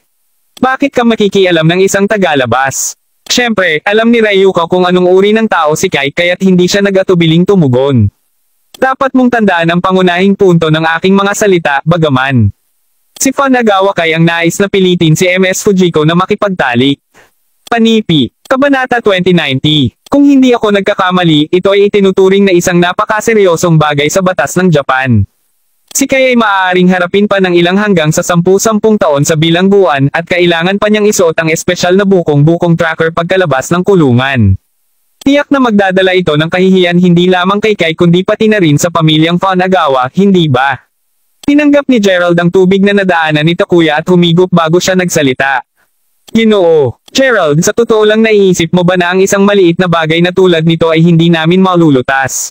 Bakit ka makikialam ng isang tagalabas? Siyempre, alam ni Ryuka kung anong uri ng tao si Kai kaya't hindi siya nag-atubiling tumugon. Dapat mong tandaan ang pangunahing punto ng aking mga salita, bagaman. Si Funagawa Kai ang nais na pilitin si MS Fujiko na makipagtalik. Panipi, Kabanata 2090. Kung hindi ako nagkakamali, ito ay itinuturing na isang napakaseryosong bagay sa batas ng Japan. Si Kai ay maaaring harapin pa ng ilang hanggang sa 10-10 taon sa bilangguan at kailangan pa niyang isuot ang espesyal na bukong-bukong tracker pagkalabas ng kulungan. Tiyak na magdadala ito ng kahihiyan hindi lamang kay Kai kundi pati na rin sa pamilyang Funagawa, hindi ba? Tinanggap ni Gerald ang tubig na nadaanan ni Takuya at humigop bago siya nagsalita. Ginoo, Gerald, sa totoo lang naiisip mo ba na ang isang maliit na bagay na tulad nito ay hindi namin malulutas?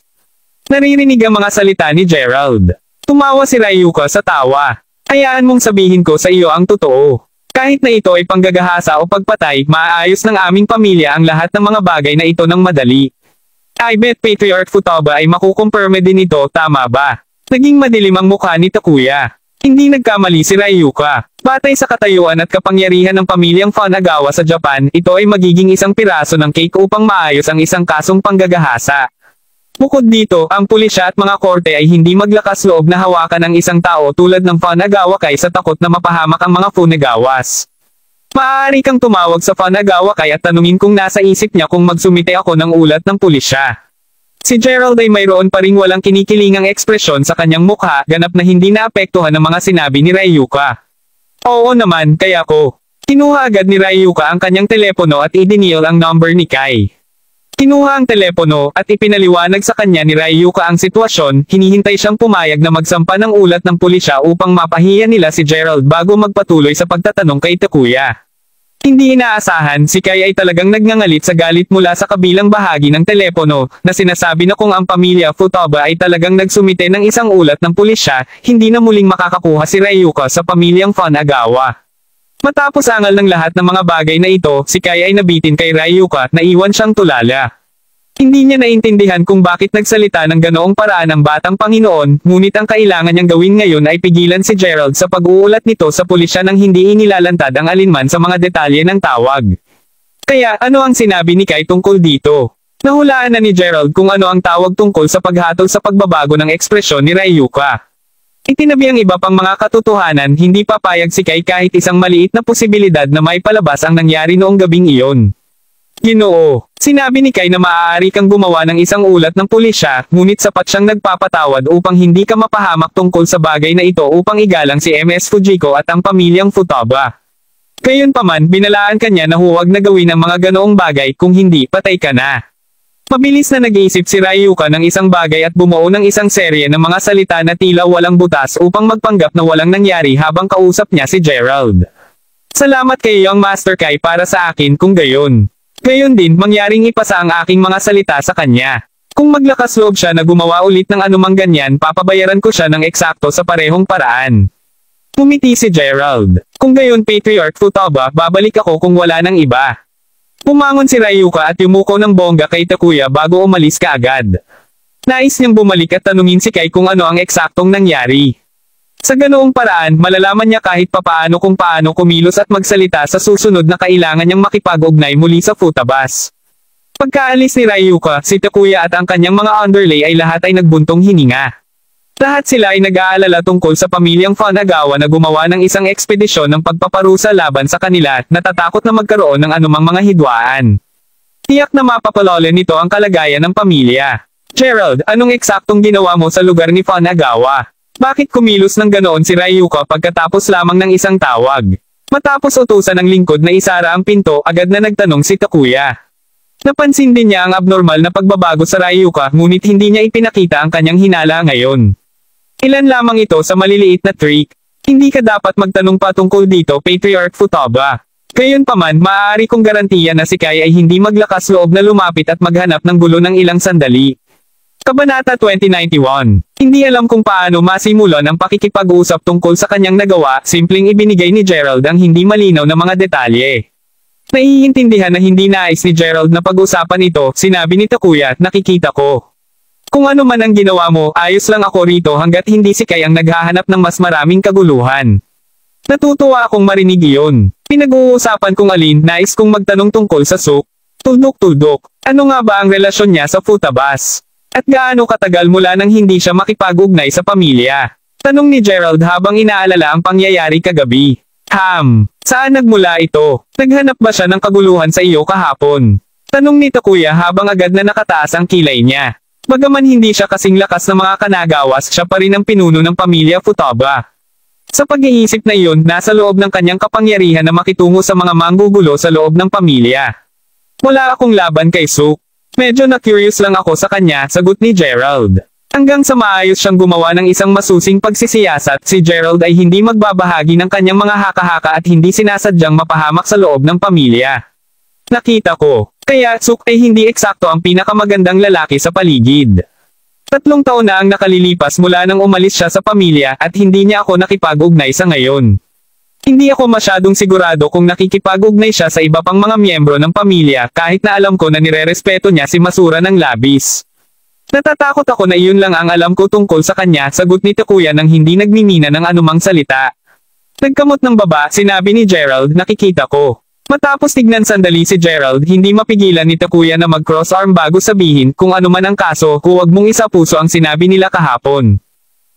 Naririnig ang mga salita ni Gerald. Tumawa si Ryuka sa tawa. Hayaan mong sabihin ko sa iyo ang totoo. Kahit na ito ay panggagahasa o pagpatay, maaayos ng aming pamilya ang lahat ng mga bagay na ito ng madali. I bet Patriarch Futaba ay makukumpirme din ito, tama ba? Naging madilim ang mukha ni Takuya. Hindi nagkamali si Ryuka. Batay sa katayuan at kapangyarihan ng pamilyang Funagawa sa Japan, ito ay magiging isang piraso ng cake upang maayos ang isang kasong panggagahasa. Bukod dito, ang pulisya at mga korte ay hindi maglakas loob na hawakan ang isang tao tulad ng Funagawa kaysa takot na mapahamak ang mga Funagawas. Maaari kang tumawag sa Funagawa at tanungin kung nasa isip niya kung magsumite ako ng ulat ng pulisya. Si Gerald ay mayroon pa ring walang kinikilingang ekspresyon sa kanyang mukha, ganap na hindi naapektuhan ng mga sinabi ni Ryuka. Oo naman, kaya ko. Kinuha agad ni Ryuka ang kanyang telepono at idinial ang number ni Kai. Kinuha ang telepono at ipinaliwanag sa kanya ni Ryuka ang sitwasyon, hinihintay siyang pumayag na magsampa ng ulat ng pulisya upang mapahiya nila si Gerald bago magpatuloy sa pagtatanong kay Takuya. Hindi inaasahan, si Kai ay talagang nagngangalit sa galit mula sa kabilang bahagi ng telepono, na sinasabi na kung ang pamilya Futaba ay talagang nagsumite ng isang ulat ng pulisya, hindi na muling makakakuha si Ryuka sa pamilyang Funagawa. Matapos angal ng lahat ng mga bagay na ito, si Kai ay nabitin kay Ryuka na iwan siyang tulala. Hindi niya naintindihan kung bakit nagsalita ng ganoong paraan ang batang Panginoon, ngunit ang kailangan niyang gawin ngayon ay pigilan si Gerald sa pag-uulat nito sa pulisya nang hindi inilalantad ang alinman sa mga detalye ng tawag. Kaya, ano ang sinabi ni Kai tungkol dito? Nahulaan na ni Gerald kung ano ang tawag tungkol sa paghatol sa pagbabago ng ekspresyon ni Ryuka. Itinabi ang iba pang mga katotohanan, hindi papayag si Kai kahit isang maliit na posibilidad na may palabas ang nangyari noong gabing iyon. Ginoo, sinabi ni Kai na maaari kang gumawa ng isang ulat ng pulisya, ngunit sapat siyang nagpapatawad upang hindi ka mapahamak tungkol sa bagay na ito upang igalang si MS Fujiko at ang pamilyang Futaba. Gayunpaman, binalaan kanya na huwag na gawin ang mga ganoong bagay kung hindi patay ka na. Mabilis na nag-iisip si Ryuka ng isang bagay at bumuo ng isang serye ng mga salita na tila walang butas upang magpanggap na walang nangyari habang kausap niya si Gerald. Salamat kay Young Master Kai para sa akin kung gayon. Gayon din, mangyaring ipasa ang aking mga salita sa kanya. Kung maglakas loob siya na gumawa ulit ng anumang ganyan, papabayaran ko siya ng eksakto sa parehong paraan. Pumiti si Gerald. Kung gayon Patriarch Futaba, babalik ako kung wala nang iba. Pumangon si Ryuka at yumuko ng bongga kay Takuya bago umalis kaagad. Nais niyang bumalik at tanungin si Kai kung ano ang eksaktong nangyari. Sa ganoong paraan, malalaman niya kahit papaano kung paano kumilos at magsalita sa susunod na kailangan niyang makipag-ugnay muli sa Futabas. Pagkaalis ni Ryuka, si Takuya at ang kanyang mga underlay ay lahat ay nagbuntong hininga. Lahat sila ay nag-aalala tungkol sa pamilyang Funagawa na gumawa ng isang ekspedisyon ng pagpaparusa laban sa kanila, natatakot na magkaroon ng anumang mga hidwaan. Tiyak na mapapalole nito ang kalagayan ng pamilya. Gerald, anong eksaktong ginawa mo sa lugar ni Funagawa? Bakit kumilos ng ganoon si Ryuka pagkatapos lamang ng isang tawag? Matapos utusan ng lingkod na isara ang pinto, agad na nagtanong si Takuya. Napansin din niya ang abnormal na pagbabago sa Ryuka, ngunit hindi niya ipinakita ang kanyang hinala ngayon. Ilan lamang ito sa maliliit na trick. Hindi ka dapat magtanong pa tungkol dito, Patriarch Futaba. Gayunpaman, maaari kong garantiya na si Kai ay hindi maglakas loob na lumapit at maghanap ng gulo ng ilang sandali. Kabanata 2091. Hindi alam kung paano masimulan ang pakikipag-usap tungkol sa kanyang nagawa, simpleng ibinigay ni Gerald ang hindi malinaw na mga detalye. Naiintindihan na hindi nais ni Gerald na pag-usapan ito, sinabi ni Takuya, nakikita ko. Kung ano man ang ginawa mo, ayos lang ako rito hanggat hindi si Kai ang naghahanap ng mas maraming kaguluhan. Natutuwa akong marinig iyon. Pinag-uusapan kung alin, nais kong magtanong tungkol sa Sook. Tuldok-tuldok. Ano nga ba ang relasyon niya sa Futabas? At gaano katagal mula nang hindi siya makipag-ugnay sa pamilya? Tanong ni Gerald habang inaalala ang pangyayari kagabi. Saan nagmula ito? Naghanap ba siya ng kaguluhan sa iyo kahapon? Tanong ni Takuya habang agad na nakataas ang kilay niya. Bagaman hindi siya kasing lakas ng mga Kanagawas, siya pa rin ang pinuno ng pamilya Futaba. Sa pag-iisip na iyon, nasa loob ng kanyang kapangyarihan na makitungo sa mga manggugulo sa loob ng pamilya. Wala akong laban kay Sook. Medyo na-curious lang ako sa kanya, sagot ni Gerald. Hanggang sa maayos siyang gumawa ng isang masusing pagsisiyasat, si Gerald ay hindi magbabahagi ng kanyang mga haka-haka at hindi sinasadyang mapahamak sa loob ng pamilya. Nakita ko. Kaya, Suk ay hindi eksakto ang pinakamagandang lalaki sa paligid. 3 taon na ang nakalilipas mula nang umalis siya sa pamilya at hindi niya ako nakipag-ugnay sa ngayon. Hindi ako masyadong sigurado kung nakikipag-ugnay siya sa iba pang mga miyembro ng pamilya kahit na alam ko na nirerespeto niya si Masura ng labis. Natatakot ako na iyon lang ang alam ko tungkol sa kanya, sagot ni Takuya nang hindi nagmimina ng anumang salita. Nagkamot ng baba, sinabi ni Gerald, nakikita ko. Matapos tignan sandali si Gerald, hindi mapigilan ni Takuya na mag-cross arm bago sabihin kung ano man ang kaso, huwag mong isapuso ang sinabi nila kahapon.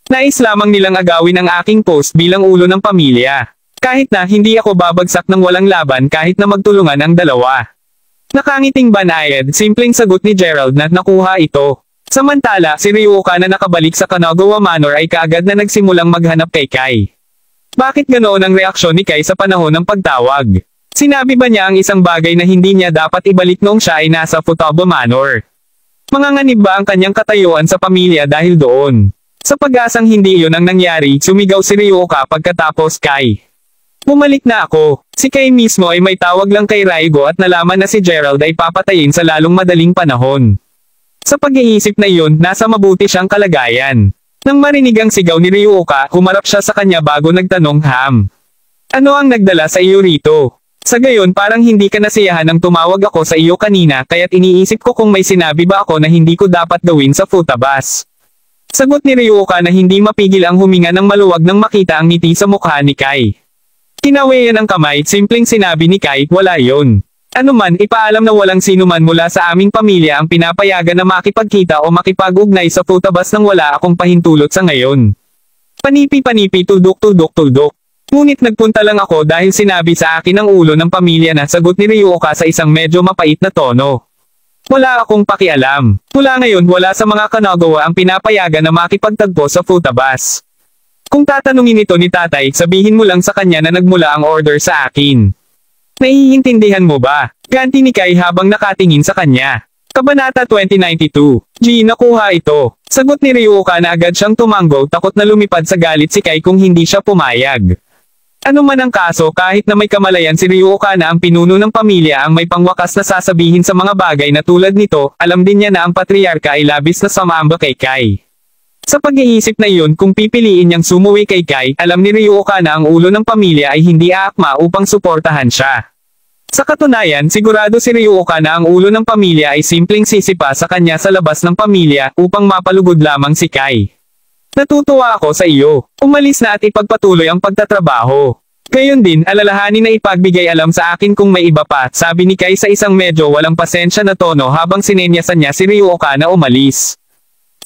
Nais lamang nilang agawin ang aking post bilang ulo ng pamilya. Kahit na hindi ako babagsak ng walang laban kahit na magtulungan ang dalawa. Nakangiting banayad, simpleng sagot ni Gerald na nakuha ito. Samantala, si Ryuoka na nakabalik sa Kanagawa Manor ay kaagad na nagsimulang maghanap kay Kai. Bakit ganoon ang reaksyon ni Kai sa panahon ng pagtawag? Sinabi ba niya ang isang bagay na hindi niya dapat ibalik noong siya ay nasa Futaba Manor? Manganganib ba ang kanyang katayuan sa pamilya dahil doon? Sa pag-asang hindi iyon ang nangyari, sumigaw si Ryuoka pagkatapos Kai. Bumalik na ako. Si Kai mismo ay may tawag lang kay Raigo at nalaman na si Gerald ay papatayin sa lalong madaling panahon. Sa pag-iisip na iyon, nasa mabuti siyang kalagayan. Nang marinig ang sigaw ni Ryuoka, humarap siya sa kanya bago nagtanong, ano ang nagdala sa iyo rito? Sa gayon parang hindi ka nasiyahan nang tumawag ako sa iyo kanina kaya't iniisip ko kung may sinabi ba ako na hindi ko dapat gawin sa Futabas. Sagot ni Ryuoka na hindi mapigil ang huminga ng maluwag nang makita ang ngiti sa mukha ni Kai. Kinawayan ang kamay, simpleng sinabi ni Kai, wala yon. Ano man, ipaalam na walang sino man mula sa aming pamilya ang pinapayagan na makipagkita o makipag-ugnay sa Futabas nang wala akong pahintulot sa ngayon. Panipi-panipi, tuldok-tuldok-tuldok. Ngunit nagpunta lang ako dahil sinabi sa akin ng ulo ng pamilya na, sagot ni Ryuoka sa isang medyo mapait na tono. Wala akong pakialam. Mula ngayon wala sa mga Kanagawa ang pinapayagan na makipagtagpo sa Futabas. Kung tatanungin ito ni tatay, sabihin mo lang sa kanya na nagmula ang order sa akin. Naiintindihan mo ba? Ganti ni Kai habang nakatingin sa kanya. Kabanata 2092. G, nakuha ito. Sagot ni Ryuoka na agad siyang tumanggo, takot na lumipad sa galit si Kai kung hindi siya pumayag. Ano man ang kaso, kahit na may kamalayan si Ryuoka na ang pinuno ng pamilya ang may pangwakas na sasabihin sa mga bagay na tulad nito, alam din niya na ang patriarka ay labis na sumamba kay Kai. Sa pag-iisip na iyon, kung pipiliin niyang sumuwi kay Kai, alam ni Ryuoka na ang ulo ng pamilya ay hindi aakma upang suportahan siya. Sa katunayan, sigurado si Ryuoka na ang ulo ng pamilya ay simpleng sisipa sa kanya sa labas ng pamilya upang mapalugod lamang si Kai. Natutuwa ako sa iyo. Umalis na at ipagpatuloy ang pagtatrabaho. Gayon din, alalahanin na ipagbigay alam sa akin kung may iba pa, sabi ni Kai sa isang medyo walang pasensya na tono habang sinenyasan niya si Ryuoka na umalis.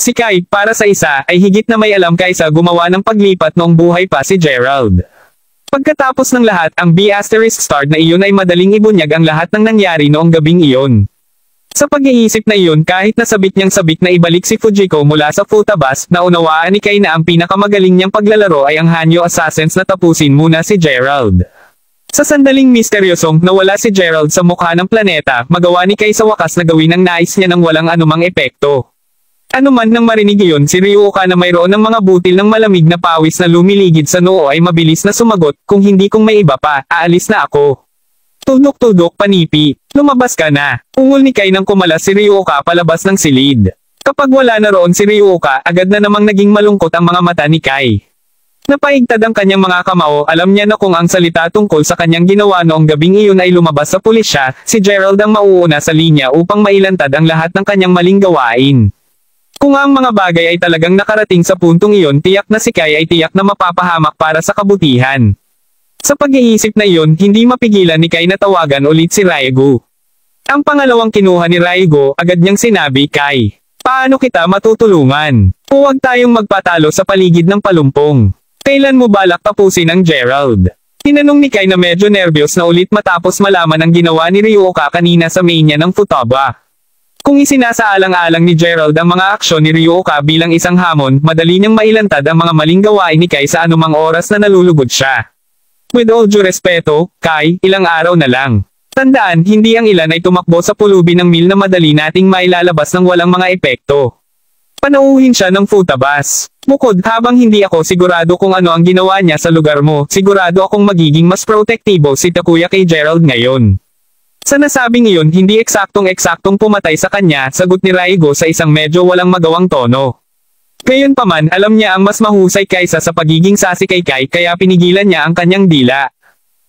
Si Kai, para sa isa, ay higit na may alam kaysa gumawa ng paglipat noong buhay pa si Gerald. Pagkatapos ng lahat, ang B*** na iyon ay madaling ibunyag ang lahat ng nangyari noong gabing iyon. Sa pag-iisip na iyon, kahit nasabik niyang sabik na ibalik si Fujiko mula sa Futabas, naunawaan ni Kai na ang pinakamagaling niyang paglalaro ay ang Hanyo Assassins na tapusin muna si Gerald. Sa sandaling misteryosong nawala si Gerald sa mukha ng planeta, magawa ni Kai sa wakas na gawin ang nais niya nang walang anumang epekto. Ano man nang marinig iyon, si Ryuoka na mayroon ng mga butil ng malamig na pawis na lumiligid sa noo ay mabilis na sumagot, kung may iba pa, aalis na ako. Tuldok-tuldok, panipi. Lumabas ka na. Ungol ni Kai nang kumalas si Ryuoka palabas ng silid. Kapag wala na roon si Ryuoka, agad na namang naging malungkot ang mga mata ni Kai. Napaigtad ang kanyang mga kamao, alam niya na kung ang salita tungkol sa kanyang ginawa noong gabing iyon ay lumabas sa pulisya, si Gerald ang mauuna sa linya upang mailantad ang lahat ng kanyang maling gawain. Kung ang mga bagay ay talagang nakarating sa puntong iyon, tiyak na si Kai ay tiyak na mapapahamak para sa kabutihan. Sa pag-iisip na iyon, hindi mapigilan ni Kai na tawagan ulit si Raigo. Ang pangalawang kinuha ni Raigo, agad niyang sinabi, Kai, paano kita matutulungan? Huwag tayong magpatalo sa paligid ng palumpong. Kailan mo balak tapusin ang Gerald? Tinanong ni Kai na medyo nervyos na ulit matapos malaman ang ginawa ni Ryuoka kanina sa mania ng Futaba. Kung isinasaalang-alang ni Gerald ang mga aksyon ni Ryuoka bilang isang hamon, madali niyang mailantad ang mga maling gawain ni Kai sa anumang oras na nalulugod siya. With all due respeto, Kai, ilang araw na lang. Tandaan, hindi ang ilan ay tumakbo sa pulubi ng mil na madali nating mailalabas ng walang mga epekto. Panauhin siya ng Futabas. Bukod habang hindi ako sigurado kung ano ang ginawa niya sa lugar mo, sigurado akong magiging mas protektibo si Takuya kay Gerald ngayon. Sa nasabing iyon hindi eksaktong pumatay sa kanya, sagot ni Raigo sa isang medyo walang magawang tono. Gayunpaman alam niya ang mas mahusay kaysa sa pagiging sasi kay Kai kaya pinigilan niya ang kanyang dila.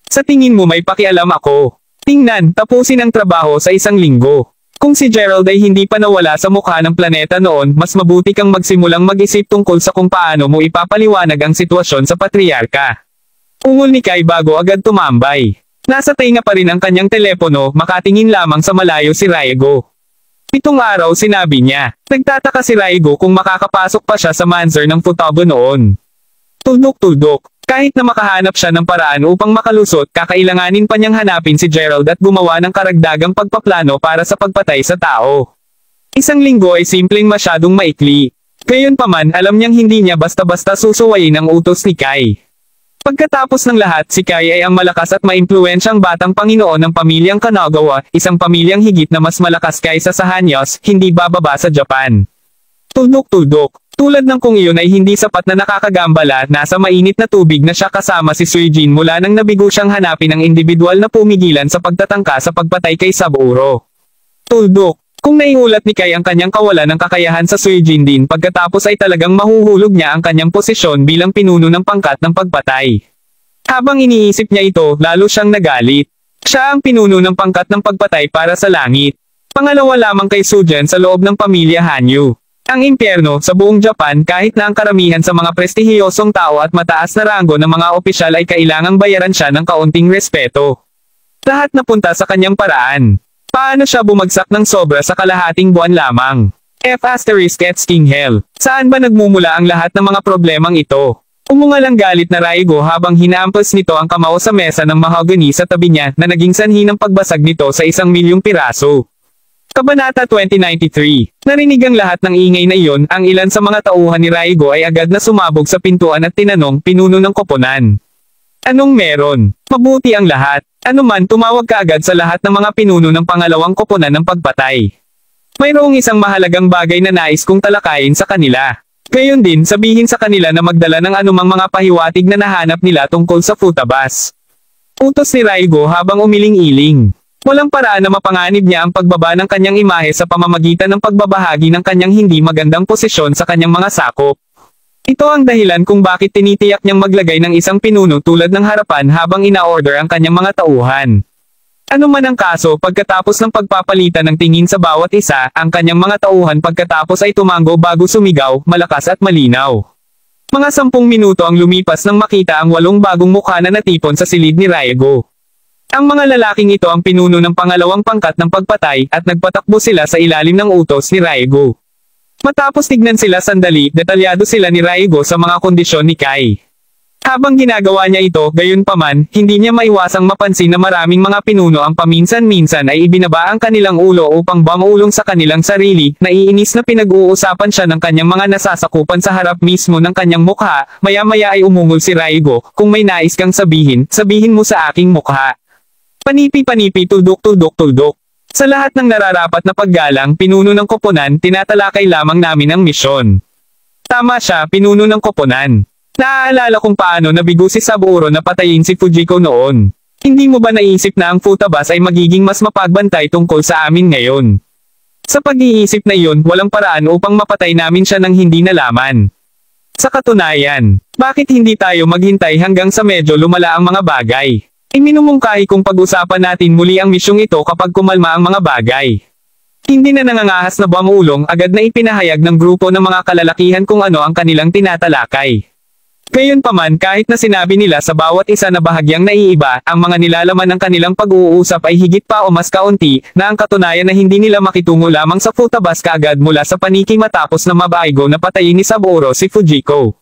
Sa tingin mo may pakialam ako? Tingnan, tapusin ang trabaho sa isang linggo. Kung si Gerald ay hindi pa nawala sa mukha ng planeta noon, mas mabuti kang magsimulang mag-isip tungkol sa kung paano mo ipapaliwanag ang sitwasyon sa patriarka. Ungol ni Kai bago agad tumambay. Nasa tenga pa rin ang kanyang telepono, makatingin lamang sa malayo si Raigo. 7 araw sinabi niya. Nagtataka si Raigo kung makakapasok pa siya sa manser ng Futaba noon. Tuldok-tuldok. Kahit na makahanap siya ng paraan upang makalusot, kakailanganin pa niyang hanapin si Gerald at gumawa ng karagdagang pagpaplano para sa pagpatay sa tao. Isang linggo ay simpleng masyadong maikli. Gayunpaman alam niyang hindi niya basta-basta susuwayin ang utos ni Kai. Pagkatapos ng lahat si Kai ay ang malakas at maimpluwensyang batang Panginoon ng pamilyang Kanagawa, isang pamilyang higit na mas malakas kaysa sa Hanyos, hindi bababa sa Japan. Tuldok-tuldok. Tulad ng kung iyon ay hindi sapat na nakakagambala, nasa mainit na tubig na siya kasama si Suijin mula nang nabigo siyang hanapin ang individual na pumigilan sa pagtatangka sa pagpatay kay Saburo. Tuldok. Kung naiulat ni Kai ang kanyang kawalan ng kakayahan sa Suijin din pagkatapos ay talagang mahuhulog niya ang kanyang posisyon bilang pinuno ng pangkat ng pagpatay. Habang iniisip niya ito, lalo siyang nagalit. Siya ang pinuno ng pangkat ng pagpatay para sa langit. Pangalawa lamang kay Sujen sa loob ng pamilya Hanyu. Ang impyerno sa buong Japan kahit na ang karamihan sa mga prestihiyosong tao at mataas na ranggo ng mga opisyal ay kailangang bayaran siya ng kaunting respeto. Lahat napunta sa kanyang paraan. Paano siya bumagsak ng sobra sa kalahating buwan lamang? King Hell. Saan ba nagmumula ang lahat ng mga problemang ito? Umungal ang galit na Raigo habang hinaampas nito ang kamao sa mesa ng mahogany sa tabi niya na naging sanhi ng pagbasag nito sa 1,000,000 piraso. Kabanata 2093. Narinig ang lahat ng ingay na iyon, ang ilan sa mga tauhan ni Raigo ay agad na sumabog sa pintuan at tinanong pinuno ng koponan. Anong meron? Mabuti ang lahat. Anuman tumawag ka agad sa lahat ng mga pinuno ng pangalawang koponan ng pagpatay. Mayroong isang mahalagang bagay na nais kong talakayin sa kanila. Gayon din sabihin sa kanila na magdala ng anumang mga pahiwatig na nahanap nila tungkol sa Futabas. Utos ni Raigo habang umiling-iling. Walang paraan na mapanganib niya ang pagbaba ng kanyang imahe sa pamamagitan ng pagbabahagi ng kanyang hindi magandang posisyon sa kanyang mga sakop. Ito ang dahilan kung bakit tinitiyak niyang maglagay ng isang pinuno tulad ng harapan habang ina-order ang kanyang mga tauhan. Ano man ang kaso, pagkatapos ng pagpapalitan ng tingin sa bawat isa, ang kanyang mga tauhan pagkatapos ay tumango bago sumigaw, malakas at malinaw. Mga 10 minuto ang lumipas nang makita ang 8 bagong mukha na natipon sa silid ni Raigo. Ang mga lalaking ito ang pinuno ng pangalawang pangkat ng pagpatay at nagpatakbo sila sa ilalim ng utos ni Raigo. Matapos tignan sila sandali, detalyado sila ni Raigo sa mga kondisyon ni Kai. Habang ginagawa niya ito, gayunpaman, hindi niya maiwasang mapansin na maraming mga pinuno ang paminsan-minsan ay ibinaba ang kanilang ulo upang bamaulong sa kanilang sarili, naiinis na pinag-uusapan siya ng kanyang mga nasasakupan sa harap mismo ng kanyang mukha, maya-maya ay umungol si Raigo, kung may nais kang sabihin, sabihin mo sa aking mukha. Panipi-panipi tuldok-tuldok-tuldok. Sa lahat ng nararapat na paggalang, pinuno ng koponan, tinatalakay lamang namin ang misyon. Tama siya, pinuno ng koponan. Naaalala kung paano nabigo si Saburo na patayin si Fujiko noon. Hindi mo ba naisip na ang Futabas ay magiging mas mapagbantay tungkol sa amin ngayon? Sa pag-iisip na iyon, walang paraan upang mapatay namin siya nang hindi nalaman. Sa katunayan, bakit hindi tayo maghintay hanggang sa medyo lumala ang mga bagay? Iminumungkahi kung pag-usapan natin muli ang misyong ito kapag kumalma ang mga bagay. Hindi na nangangahas na bamulong, agad na ipinahayag ng grupo ng mga kalalakihan kung ano ang kanilang tinatalakay. Gayunpaman kahit na sinabi nila sa bawat isa na bahagyang naiiba, ang mga nilalaman ng kanilang pag-uusap ay higit pa o mas kaunti, na ang katunayan na hindi nila makitungo lamang sa Futabas kaagad mula sa paniki matapos na mabaigo na patayin ni Saburo si Fujiko.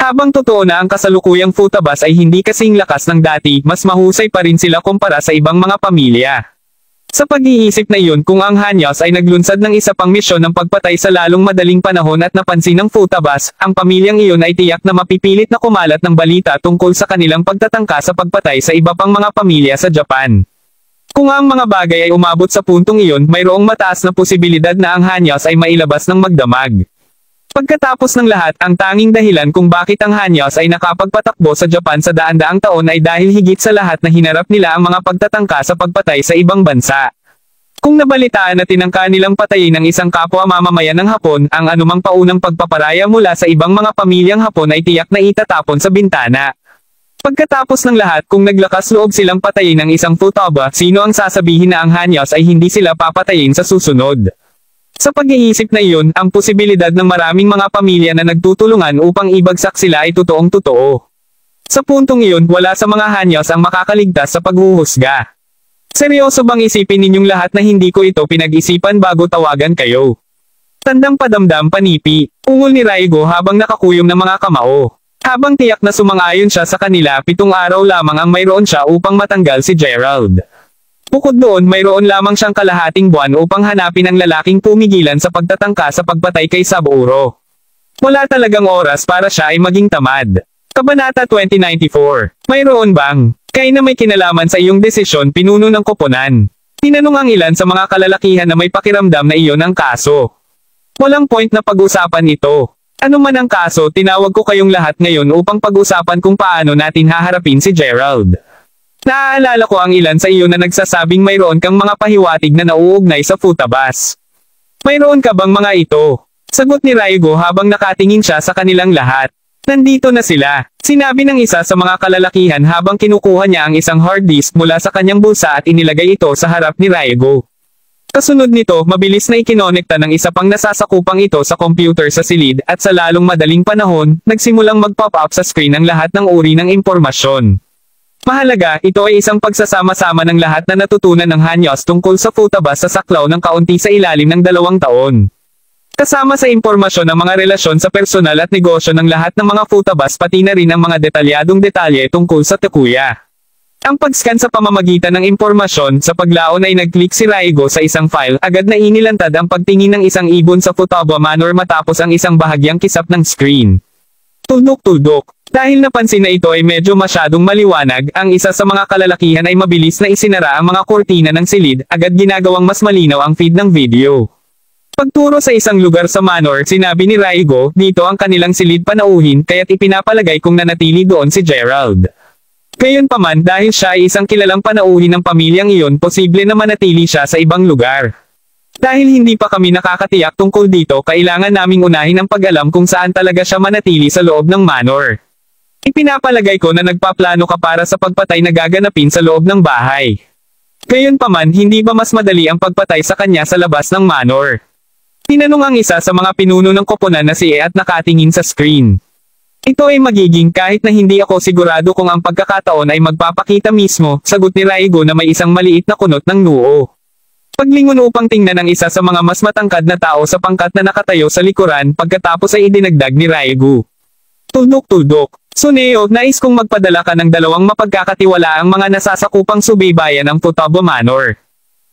Habang totoo na ang kasalukuyang Futabas ay hindi kasing lakas ng dati, mas mahusay pa rin sila kumpara sa ibang mga pamilya. Sa pag-iisip na iyon kung ang Hanyos ay naglunsad ng isa pang misyon ng pagpatay sa lalong madaling panahon at napansin ng Futabas, ang pamilyang iyon ay tiyak na mapipilit na kumalat ng balita tungkol sa kanilang pagtatangka sa pagpatay sa iba pang mga pamilya sa Japan. Kung ang mga bagay ay umabot sa puntong iyon, mayroong mataas na posibilidad na ang Hanyos ay mailabas ng magdamag. Pagkatapos ng lahat, ang tanging dahilan kung bakit ang Hanyos ay nakapagpatakbo sa Japan sa daan-daang taon ay dahil higit sa lahat na hinarap nila ang mga pagtatangka sa pagpatay sa ibang bansa. Kung nabalitaan na tinangka nilang patayin ng isang kapwa mamamayan ng Hapon, ang anumang paunang pagpaparaya mula sa ibang mga pamilyang Hapon ay tiyak na itatapon sa bintana. Pagkatapos ng lahat, kung naglakas loob silang patayin ng isang futaba, sino ang sasabihin na ang Hanyos ay hindi sila papatayin sa susunod? Sa pag-iisip na iyon, ang posibilidad ng maraming mga pamilya na nagtutulungan upang ibagsak sila ay totoong totoo. Sa puntong iyon, wala sa mga Hanyos ang makakaligtas sa paghuhusga. Seryoso bang isipin ninyong lahat na hindi ko ito pinag-isipan bago tawagan kayo? Tandang padamdam panipi, ungol ni Raigo habang nakakuyom ng mga kamao. Habang tiyak na sumang-ayon siya sa kanila, 7 araw lamang ang mayroon siya upang matanggal si Gerald. Bukod doon, mayroon lamang siyang kalahating buwan upang hanapin ang lalaking pumigilan sa pagtatangka sa pagpatay kay Saburo. Wala talagang oras para siya ay maging tamad. Kabanata 2094. Mayroon bang? Kaya na may kinalaman sa iyong desisyon, pinuno ng koponan. Tinanong ang ilan sa mga kalalakihan na may pakiramdam na iyon ang kaso. Walang point na pag-usapan ito. Ano man ang kaso, tinawag ko kayong lahat ngayon upang pag-usapan kung paano natin haharapin si Gerald. Naaalala ko ang ilan sa iyo na nagsasabing mayroon kang mga pahiwatig na nauugnay sa futabas. Mayroon ka bang mga ito? Sagot ni Raigo habang nakatingin siya sa kanilang lahat. Nandito na sila, sinabi ng isa sa mga kalalakihan habang kinukuha niya ang isang hard disk mula sa kanyang bulsa at inilagay ito sa harap ni Raigo. Kasunod nito, mabilis na ikinonekta ng isa pang nasasakupang ito sa computer sa silid at sa lalong madaling panahon, nagsimulang mag-pop up sa screen ang lahat ng uri ng impormasyon. Mahalaga, ito ay isang pagsasama-sama ng lahat na natutunan ng Hanyos tungkol sa futabas sa saklaw ng kaunti sa ilalim ng 2 taon. Kasama sa impormasyon ang mga relasyon sa personal at negosyo ng lahat ng mga futabas pati na rin ang mga detalyadong detalye tungkol sa Takuya. Ang pag-scan sa pamamagitan ng impormasyon sa paglaon ay nag-click si Raigo sa isang file, agad na inilantad ang pagtingin ng isang ibon sa Futaba Manor matapos ang isang bahagyang kisap ng screen. Tuldok-tuldok. Dahil napansin na ito ay medyo masyadong maliwanag, ang isa sa mga kalalakihan ay mabilis na isinara ang mga kurtina ng silid, agad ginagawang mas malinaw ang feed ng video. Pagturo sa isang lugar sa manor, sinabi ni Raigo, dito ang kanilang silid panauhin, kaya't ipinapalagay kung nanatili doon si Gerald. Gayunpaman, dahil siya ay isang kilalang panauhin ng pamilyang iyon, posible na manatili siya sa ibang lugar. Dahil hindi pa kami nakakatiyak tungkol dito, kailangan naming unahin ang pag-alam kung saan talaga siya manatili sa loob ng manor. Ipinapalagay ko na nagpaplano ka para sa pagpatay na gaganapin sa loob ng bahay. Gayunpaman, hindi ba mas madali ang pagpatay sa kanya sa labas ng manor? Tinanong ang isa sa mga pinuno ng koponan na si E at nakatingin sa screen. Ito ay magiging kahit na hindi ako sigurado kung ang pagkakataon ay magpapakita mismo, sagot ni Raigo na may isang maliit na kunot ng noo. Paglingon upang tingnan ang isa sa mga mas matangkad na tao sa pangkat na nakatayo sa likuran, pagkatapos ay idinagdag ni Raigo. Tuldok-tuldok. Suneo, nais kong magpadala ka ng 2 mapagkakatiwalaang mga nasasakupang subaybayan ng Futaba Manor.